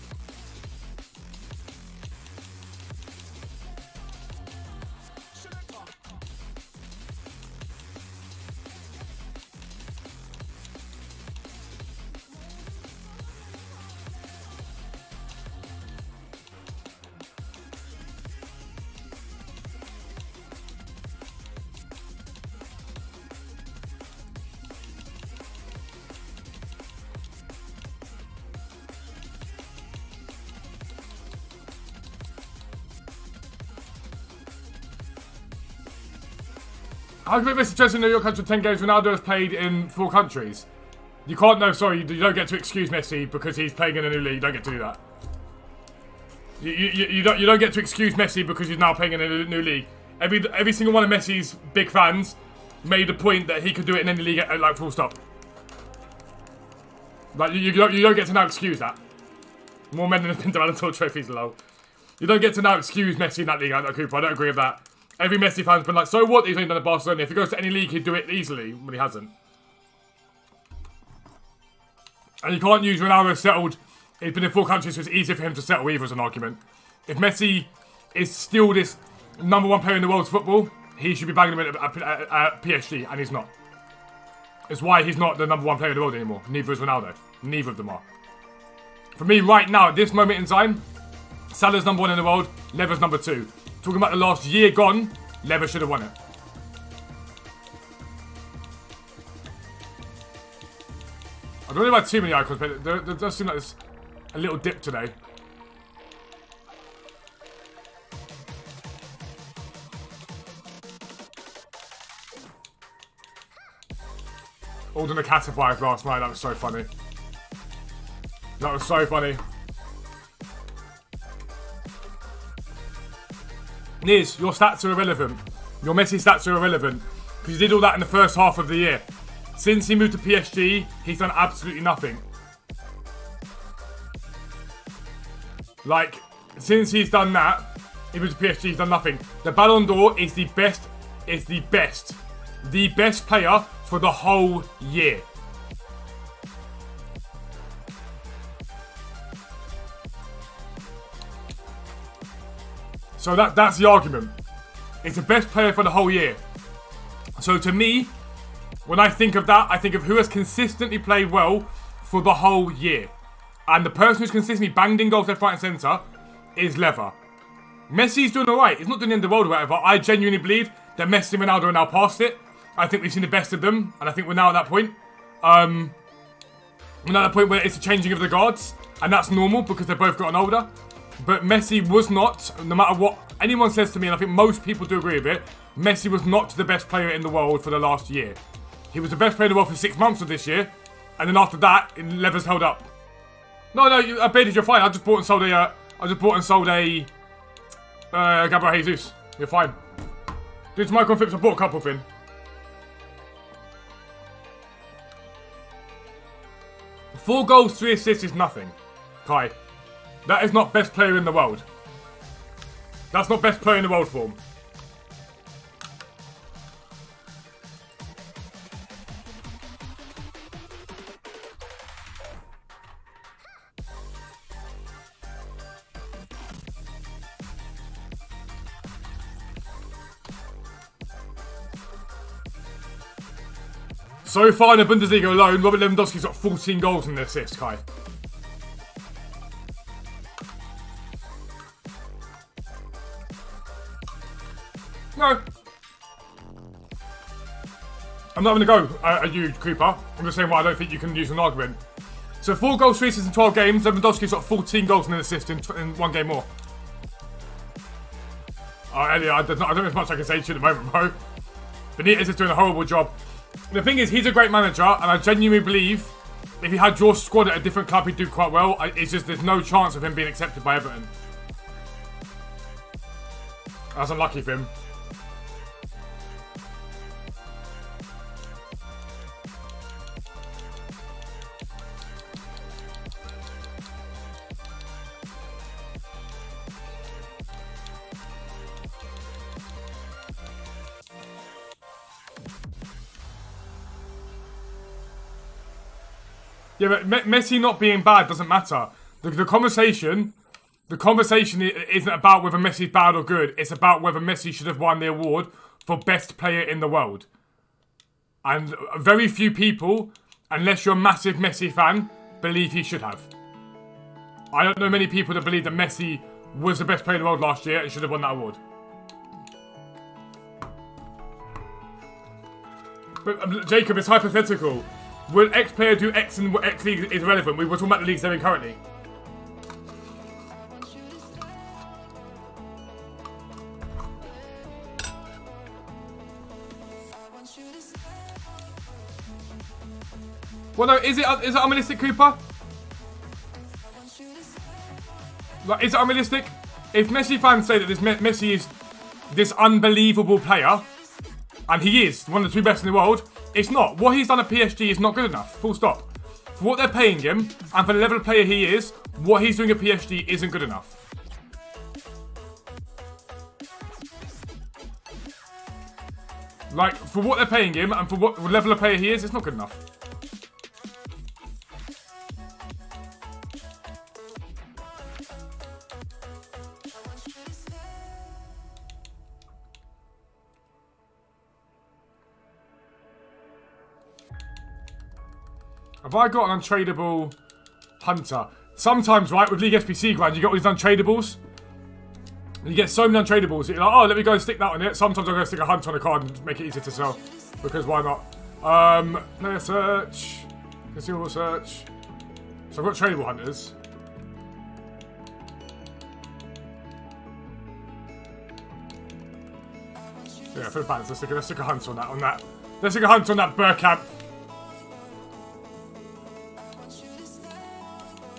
How can we miss the in New York country 10 games Ronaldo has played in 4 countries? You can't, no, sorry, you don't get to excuse Messi because he's playing in a new league. You don't get to do that. You don't get to excuse Messi because he's now playing in a new league. Every single one of Messi's big fans made a point that he could do it in any league at like full stop. Like you don't get to now excuse that. More men than have been to Ballon d'Or trophies, lol. You don't get to now excuse Messi in that league, Cooper. I don't agree with that. Every Messi fan's been like, so what? He's only done at Barcelona. If he goes to any league, he'd do it easily, but he hasn't. And you can't use Ronaldo settled. He's been in 4 countries, so it's easier for him to settle either as an argument. If Messi is still this #1 player in the world's football, he should be bagging him at PSG, and he's not. It's why he's not the #1 player in the world anymore. Neither is Ronaldo. Neither of them are. For me, right now, at this moment in time, Salah's #1 in the world, Lever's #2. Talking about the last year gone, Lever should have won it. I don't know about too many icons, but there does seem like there's a little dip today. Ordering a Caterpillar last night, that was so funny. That was so funny. Niz, your stats are irrelevant. Your Messi stats are irrelevant. Because he did all that in the first half of the year. Since he moved to PSG, he's done absolutely nothing. Like, since he's done that, he moved to PSG, he's done nothing. The Ballon d'Or is the best player for the whole year. So that's the argument. It's the best player for the whole year. So to me, when I think of that, I think of who has consistently played well for the whole year. And the person who's consistently banged in goals left, right and centre is Lever. Messi's doing alright. He's not doing the end of the world or whatever. I genuinely believe that Messi and Ronaldo are now past it. I think we've seen the best of them. And I think we're now at that point. We're now at that point where it's a changing of the guards. And that's normal because they've both gotten older. But Messi was not, no matter what anyone says to me, and I think most people do agree with it, Messi was not the best player in the world for the last year. He was the best player in the world for 6 months of this year, and then after that, Lever's held up. No, I baited, you're fine. I just bought and sold a Gabriel Jesus. You're fine. Due to my conflicts, I bought a couple of things. 4 goals, 3 assists is nothing, Kai. That is not best player in the world. That's not best player in the world form. So far in the Bundesliga alone, Robert Lewandowski's got 14 goals and assists, Kai. No. I'm not going to go at you, Cooper. I'm just saying why I don't think you can use an argument. So 4 goals, 3 assists in 12 games. Lewandowski's got 14 goals and an assist in 1 game more. Elliot, I don't know as much I can say to you at the moment, bro. Benitez is doing a horrible job. The thing is, he's a great manager, and I genuinely believe if he had your squad at a different club, he'd do quite well. It's just there's no chance of him being accepted by Everton. That's unlucky for him. Yeah, but Messi not being bad doesn't matter. The conversation isn't about whether Messi's bad or good. It's about whether Messi should have won the award for best player in the world. And very few people, unless you're a massive Messi fan, believe he should have. I don't know many people that believe that Messi was the best player in the world last year and should have won that award. But Jacob, it's hypothetical. Will X player do X and what X league is relevant? We were talking about the leagues they're in currently. Well, no, is it unrealistic, Cooper? Like, is it unrealistic? If Messi fans say that Messi is this unbelievable player, and he is one of the 2 best in the world, it's not. What he's done at PSG is not good enough. Full stop. For what they're paying him, and for the level of player he is, what he's doing at PSG isn't good enough. Like, for what they're paying him and for what level of player he is, it's not good enough. Have I got an untradeable hunter? Sometimes, right, with League SBC grind, you get all these untradables. You get so many untradables that you're like, oh, let me go and stick that on it. Sometimes I'm going to stick a hunter on a card and make it easier to sell. Because why not? Player search. Consumable search. So I've got tradable hunters. Yeah, for the balance, let's stick a hunter on that. Let's stick a hunter on that Burkamp.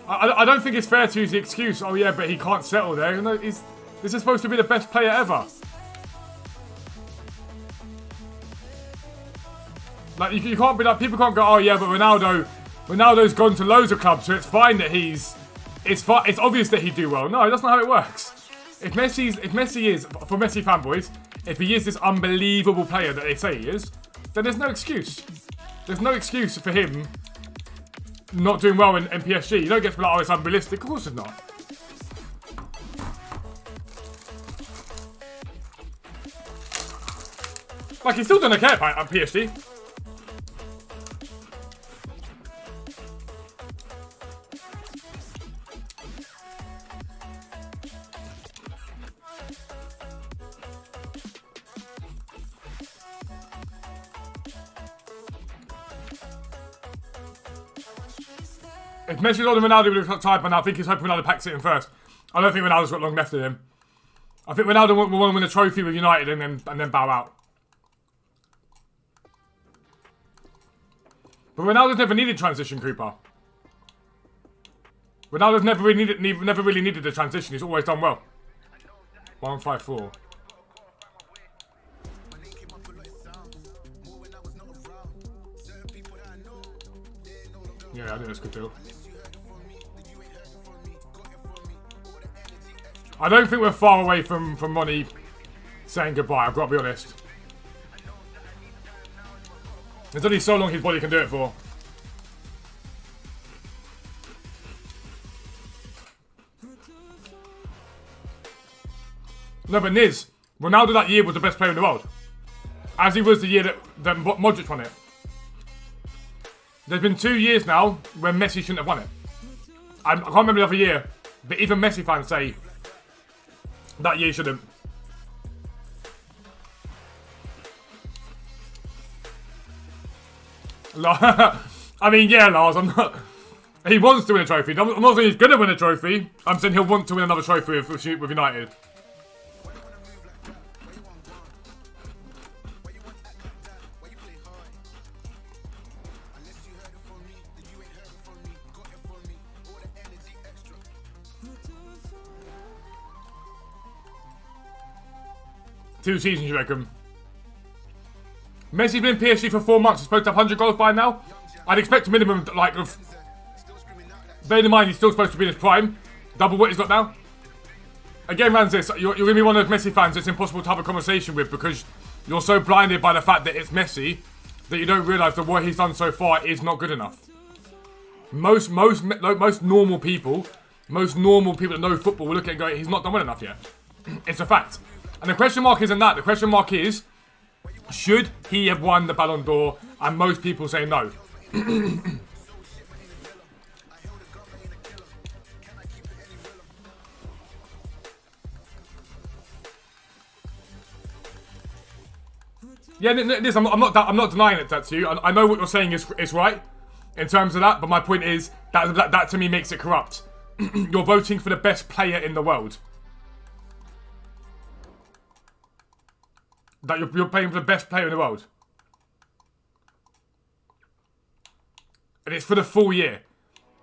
I don't think it's fair to use the excuse, oh yeah, but he can't settle there. You know, this is supposed to be the best player ever. Like, you can't be like, people can't go, oh yeah, but Ronaldo's gone to loads of clubs, so it's fine that it's obvious that he'd do well. No, that's not how it works. If Messi is, for Messi fanboys, if he is this unbelievable player that they say he is, then there's no excuse. There's no excuse for him not doing well in PSG. You don't get to be like, oh, it's unrealistic. Of course it's not. Like, he's still done okay at PSG. If Messi's on Ronaldo would have type, and I think he's hoping Ronaldo packs it in first. I don't think Ronaldo's got long left in him. I think Ronaldo will want to win a trophy with United and then bow out. But Ronaldo's never needed transition, Cooper. Ronaldo's never really needed the transition. He's always done well. 154. Yeah, I think that's a good deal. I don't think we're far away from Ronnie saying goodbye, I've got to be honest. There's only so long his body can do it for. No, but Niz, Ronaldo that year was the best player in the world. As he was the year that Modric won it. There's been 2 years now where Messi shouldn't have won it. I can't remember the other year, but even Messi fans say that year shouldn't. I mean, yeah, Lars, I'm not... He wants to win a trophy. I'm not saying he's going to win a trophy. I'm saying he'll want to win another trophy with United. Two seasons, you reckon? Messi's been in PSG for 4 months. He's supposed to have 100 goals by now. I'd expect a minimum, like, of... Bear in mind, he's still supposed to be in his prime. Double what he's got now. Again, Ranzis, you're going to be one of those Messi fans it's impossible to have a conversation with because you're so blinded by the fact that it's Messi that you don't realise that what he's done so far is not good enough. Most normal people that know football will look at it and go, he's not done well enough yet. It's a fact. And the question mark isn't that. The question mark is, should he have won the Ballon d'Or? And most people say no. Yeah, this, I'm not denying it to you. I know what you're saying is right in terms of that, but my point is that to me makes it corrupt. You're voting for the best player in the world. That you're paying for the best player in the world. And it's for the full year.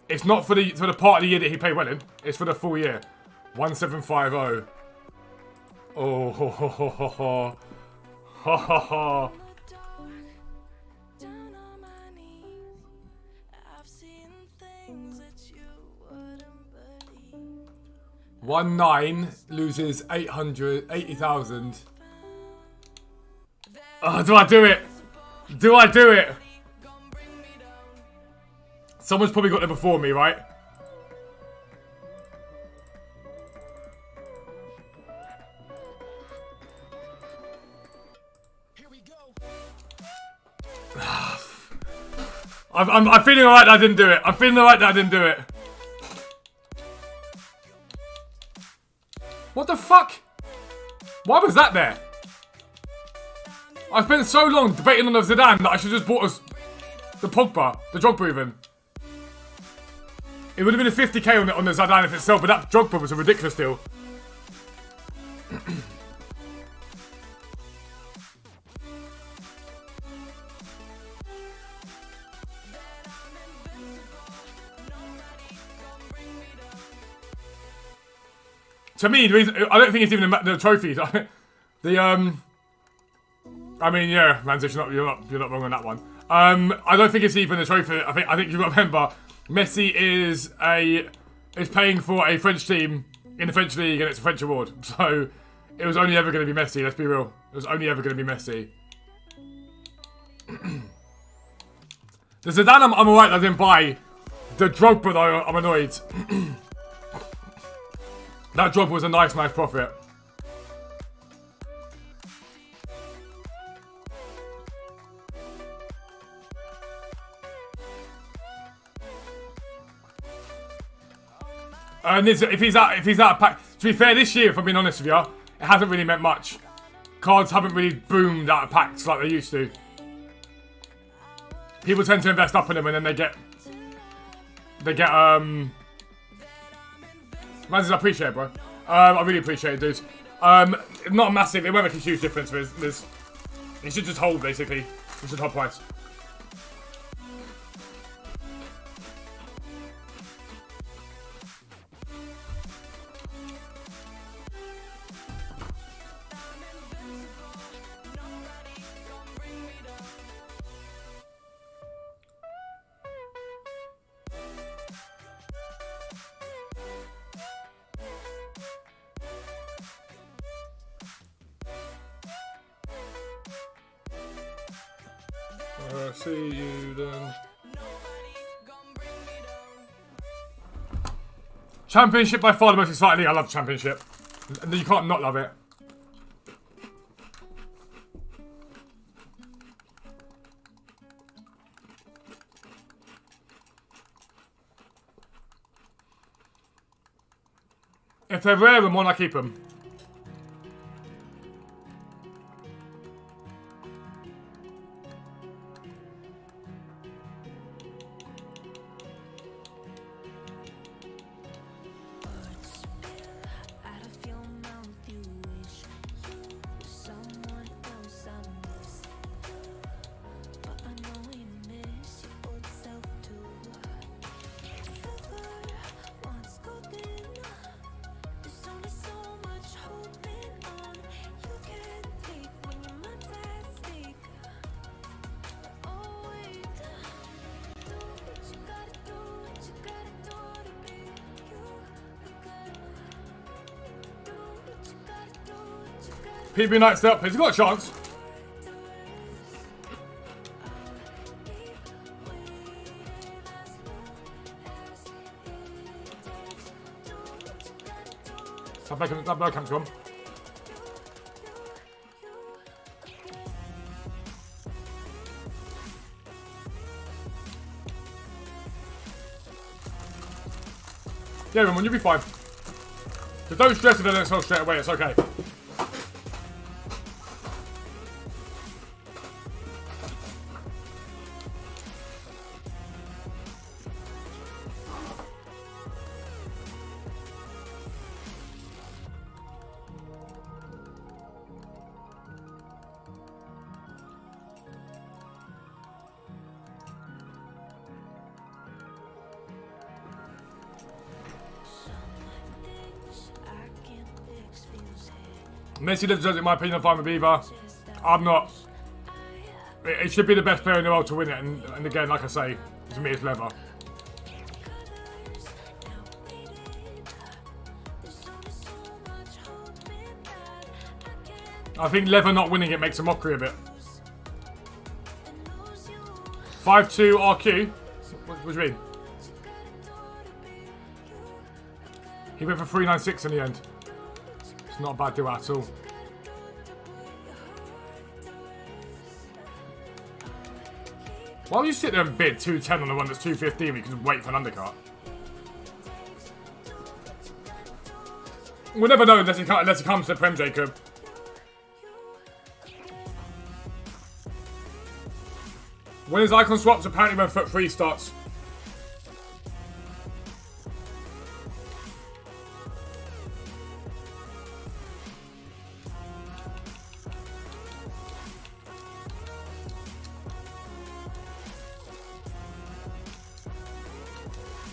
It's not for the part of the year that he played well in. It's for the full year. 1750. Oh, ho, ho, ho, ho, ho. Ha, ha, ha. 1-9 loses 80,000. Oh, do I do it? Do I do it? Someone's probably got there before me, right? I'm feeling alright that I didn't do it. I'm feeling alright that I didn't do it. What the fuck? Why was that there? I spent so long debating on the Zidane that I should just bought us the Pogba, the Drogba even. It would have been a 50k on the Zidane if itself, but that Drogba was a ridiculous deal. To me, the reason, I don't think it's even the trophies. I mean, yeah, Manzic, you're not wrong on that one. I don't think it's even a trophy. I think you've got to remember, Messi is paying for a French team in the French league, and it's a French award. So it was only ever going to be Messi. Let's be real. It was only ever going to be Messi. The Zidane, I'm alright. I didn't buy. The Drogba, though, I'm annoyed. That Drogba was a nice profit. And if he's out of pack, to be fair, this year, if I'm being honest with you, it hasn't really meant much. Cards haven't really boomed out of packs like they used to. People tend to invest up in them and then they get Manzic, I appreciate it, bro. I really appreciate it, dude. Not massive, it won't make a huge difference. It should just hold, basically. It should hold price. See you then. Championship by far the most exciting league. I love Championship. You can't not love it. If they're rare, then why not keep them? PB Knight's up. He's got a chance. That Bergkamp's gone. Yeah, Ramon, you'll be fine. So don't stress if they don't sell straight away, it's okay. Messi deserves it, in my opinion. I'm fine with either. I'm not. It should be the best player in the world to win it, and again, like I say, to me, it's Lever. I think Lever not winning it makes a mockery of it. 5-2 RQ? What do you mean? He went for 396 in the end. It's not a bad deal at all. Why would you sit there and bid 210 on the one that's 215 when you can wait for an undercut? We'll never know unless it comes to Prem, Jacob. When his icon swaps, apparently when foot 3 starts.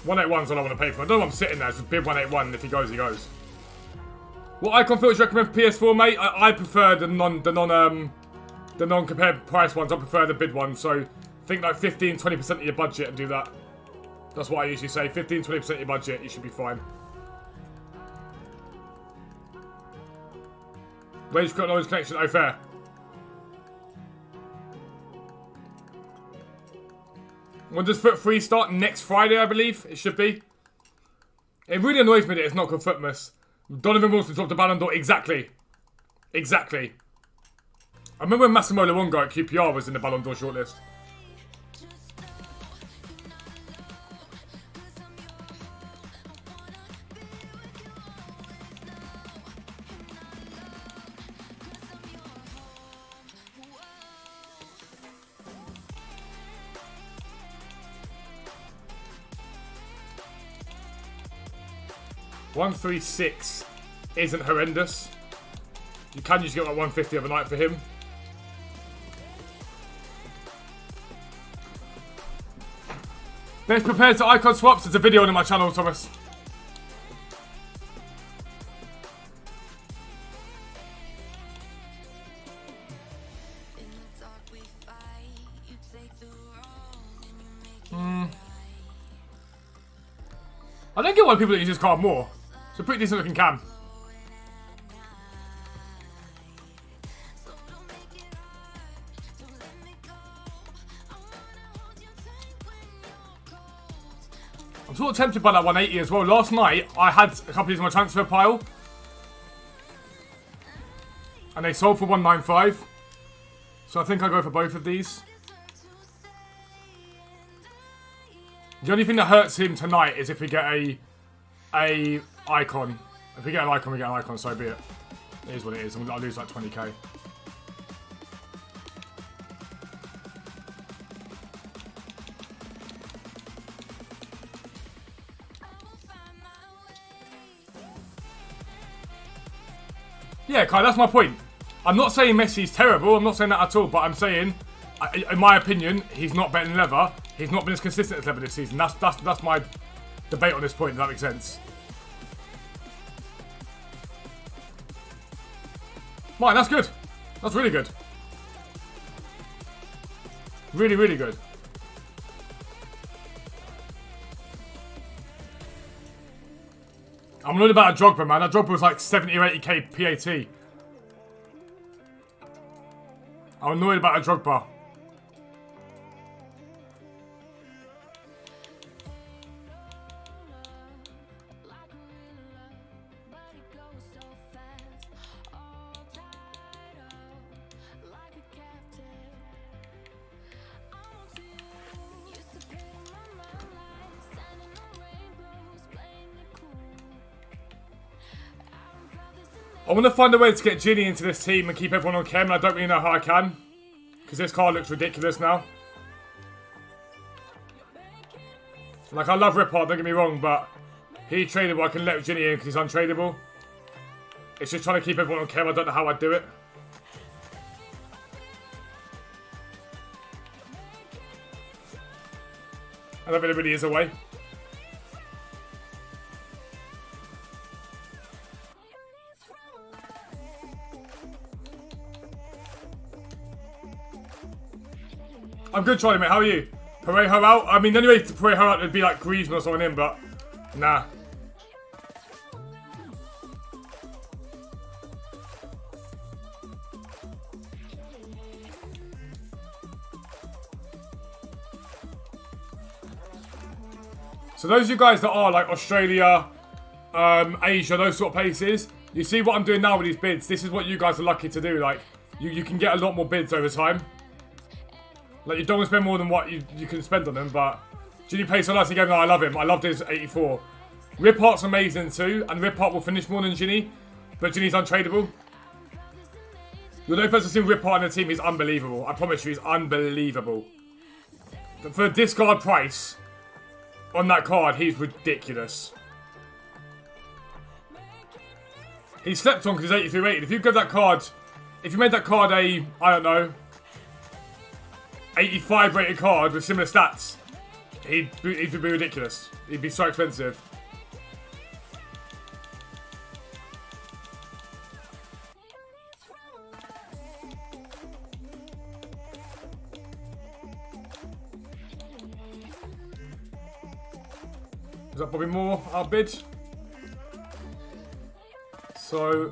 $181's all I want to pay for. I don't know if I'm sitting there, just bid 181. If he goes, he goes. What icon filters do you recommend for PS4, mate? I prefer the non-compared price ones. I prefer the bid ones. So think like 15-20% of your budget and do that. That's what I usually say. 15-20% of your budget, you should be fine. Rage got knowledge connection. Oh, fair. When does foot 3 start? Next Friday, I believe. It should be. It really annoys me that it's not called Footmas. Donovan Wilson dropped the Ballon d'Or. Exactly. Exactly. I remember when Massimo Luongo at QPR was in the Ballon d'Or shortlist. $136 isn't horrendous. You can just get like 150 of a night for him. Best prepared to icon swaps. There's a video on my channel, Thomas. I don't get why people don't use this card more. It's a pretty decent looking cam. I'm sort of tempted by that 180 as well. Last night, I had a couple of these in my transfer pile. And they sold for 195. So I think I'll go for both of these. The only thing that hurts him tonight is if we get a icon. If we get an icon, we get an icon, so be it. It is what it is. I'll lose like 20k. Yeah, Kai, that's my point. I'm not saying Messi's terrible. I'm not saying that at all. But I'm saying, in my opinion, he's not better than Lever. He's not been as consistent as Lever this season. That's my debate on this point. If that makes sense. Mine, that's good. That's really good. Really, really good. I'm annoyed about a Drogba, man. That Drogba was like 70 or 80k PAT. I'm annoyed about a Drogba. I want to find a way to get Ginny into this team and keep everyone on chem, and I don't really know how I can. Because this card looks ridiculous now. Like, I love Rippard, don't get me wrong, but he's tradable. I can let Ginny in because he's untradeable. It's just trying to keep everyone on chem. I don't know how I'd do it. I don't think there really is a way. I'm good, Charlie, mate. How are you? Parejo out? I mean, the only way to Parejo out would be like Griezmann or someone in, but nah. So those of you guys that are like Australia, Asia, those sort of places, you see what I'm doing now with these bids. This is what you guys are lucky to do. Like, you can get a lot more bids over time. Like, you don't want to spend more than what you can spend on them, but Ginny plays so nice again. No, I love him. I loved his 84. Rip Heart's amazing too, and Rip Heart will finish more than Ginny, but Ginny's untradeable. You're the only person to see Rip Heart on the team. He's unbelievable. I promise you, he's unbelievable. For a discard price on that card, he's ridiculous. He slept on because he's 83 rated. If you give that card, if you made that card a, I don't know, 85 rated card with similar stats, he'd be ridiculous. He'd be so expensive. Is that probably more outbid? So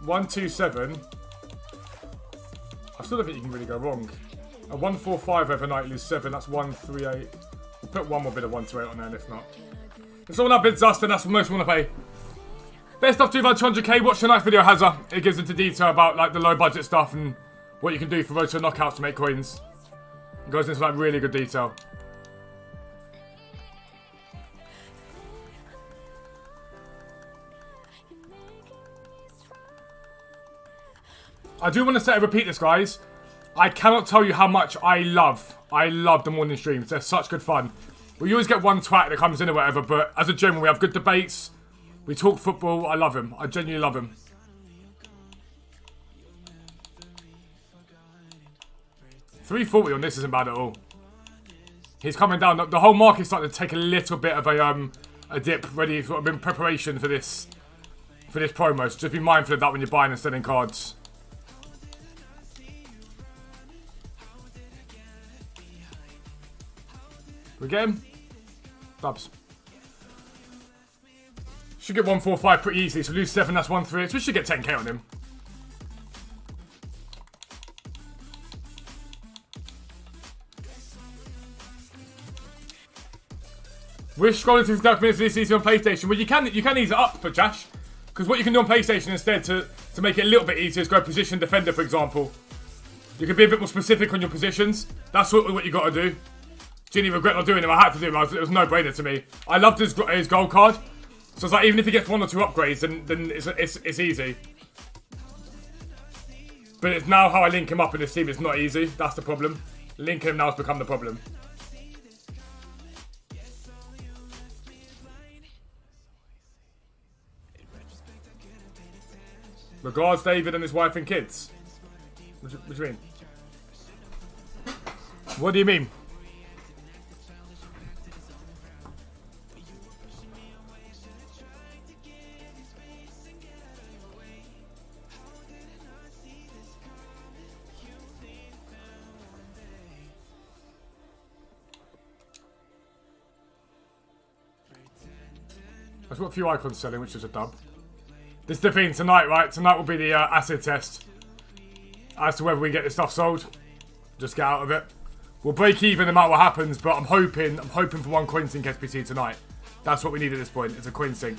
127. I still don't think you can really go wrong. A 145 overnight lose 7. That's 138. We'll put one more bit of 128 on there if not. If someone outbids us, then that's the most we want to pay. Best stuff to about 200k. Watch tonight's video, Hazza. It gives into detail about like the low budget stuff and what you can do for Roto knockouts to make coins. It goes into like really good detail. I do want to say and repeat this, guys. I cannot tell you how much I love the morning streams. They're such good fun. We always get one twat that comes in or whatever, but as a general, we have good debates. We talk football. I love him. I genuinely love him. $340 on this isn't bad at all. He's coming down. The whole market's starting to take a little bit of a dip, ready sort of in preparation for this promo. So just be mindful of that when you're buying and selling cards. We get him? Dubs. Should get 145 pretty easily. So lose 7, that's 138. So we should get 10k on him. We're scrolling through 30 minutes of this easy on PlayStation. Well, you can ease it up, but Josh. Because what you can do on PlayStation instead to make it a little bit easier is go position defender, for example. You can be a bit more specific on your positions. That's what you got to do. Ginny regret not doing him. I had to do him. It was no brainer to me. I loved his gold card. So it's like even if he gets 1 or 2 upgrades, then it's easy. But it's now how I link him up in this team. It's not easy. That's the problem. Linking him now has become the problem. Regards, David and his wife and kids. What do you mean? What do you mean? I've got a few icons selling, which is a dub. This is the thing tonight, right? Tonight will be the acid test as to whether we get this stuff sold. Just get out of it. We'll break even no matter what happens, but I'm hoping for 1 coin sink SBC tonight. That's what we need at this point. It's a coin sink.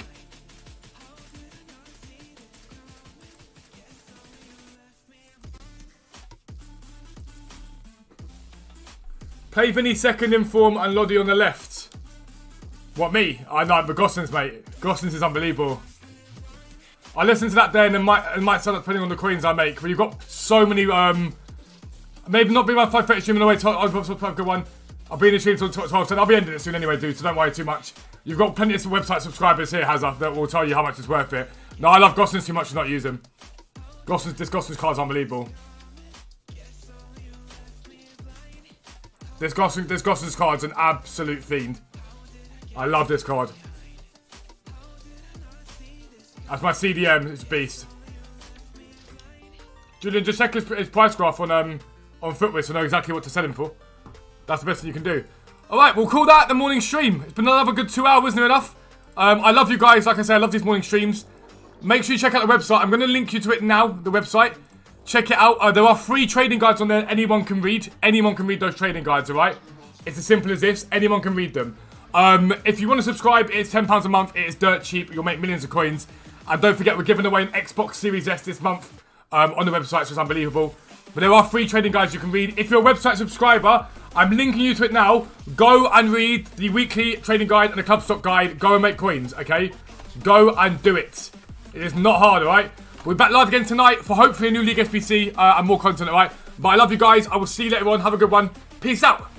Play Vinny second in form and Lodi on the left. What, me? I know, but Gosling's, mate. Gosling's is unbelievable. I listen to that day and it might start depending on the coins I make. But you've got so many, maybe not be my 5:30 stream in the way, I'll put a good one. I'll be in the stream until 12, so I'll be ending it soon anyway, dude, so don't worry too much. You've got plenty of website subscribers here, Hazza, that will tell you how much it's worth it. No, I love Gosling's too much to not use him. This Gosling's card's unbelievable. This Gosling's card's an absolute fiend. I love this card. That's my CDM, it's beast. Julian, just check his price graph on Footwiz so know exactly what to sell him for. That's the best thing you can do. Alright, we'll call that the morning stream. It's been another good 2 hours, near enough. I love you guys, like I say, I love these morning streams. Make sure you check out the website. I'm going to link you to it now, the website. Check it out. There are free trading guides on there anyone can read. Anyone can read those trading guides, alright? It's as simple as this. Anyone can read them. If you want to subscribe, it's £10 a month. It is dirt cheap. You'll make millions of coins. And don't forget, we're giving away an Xbox Series S this month on the website, so it's unbelievable. But there are free trading guides you can read. If you're a website subscriber, I'm linking you to it now. Go and read the weekly trading guide and the club stock guide. Go and make coins, okay? Go and do it. It is not hard, alright? We're back live again tonight for hopefully a new League SBC and more content, alright? But I love you guys. I will see you later on. Have a good one. Peace out.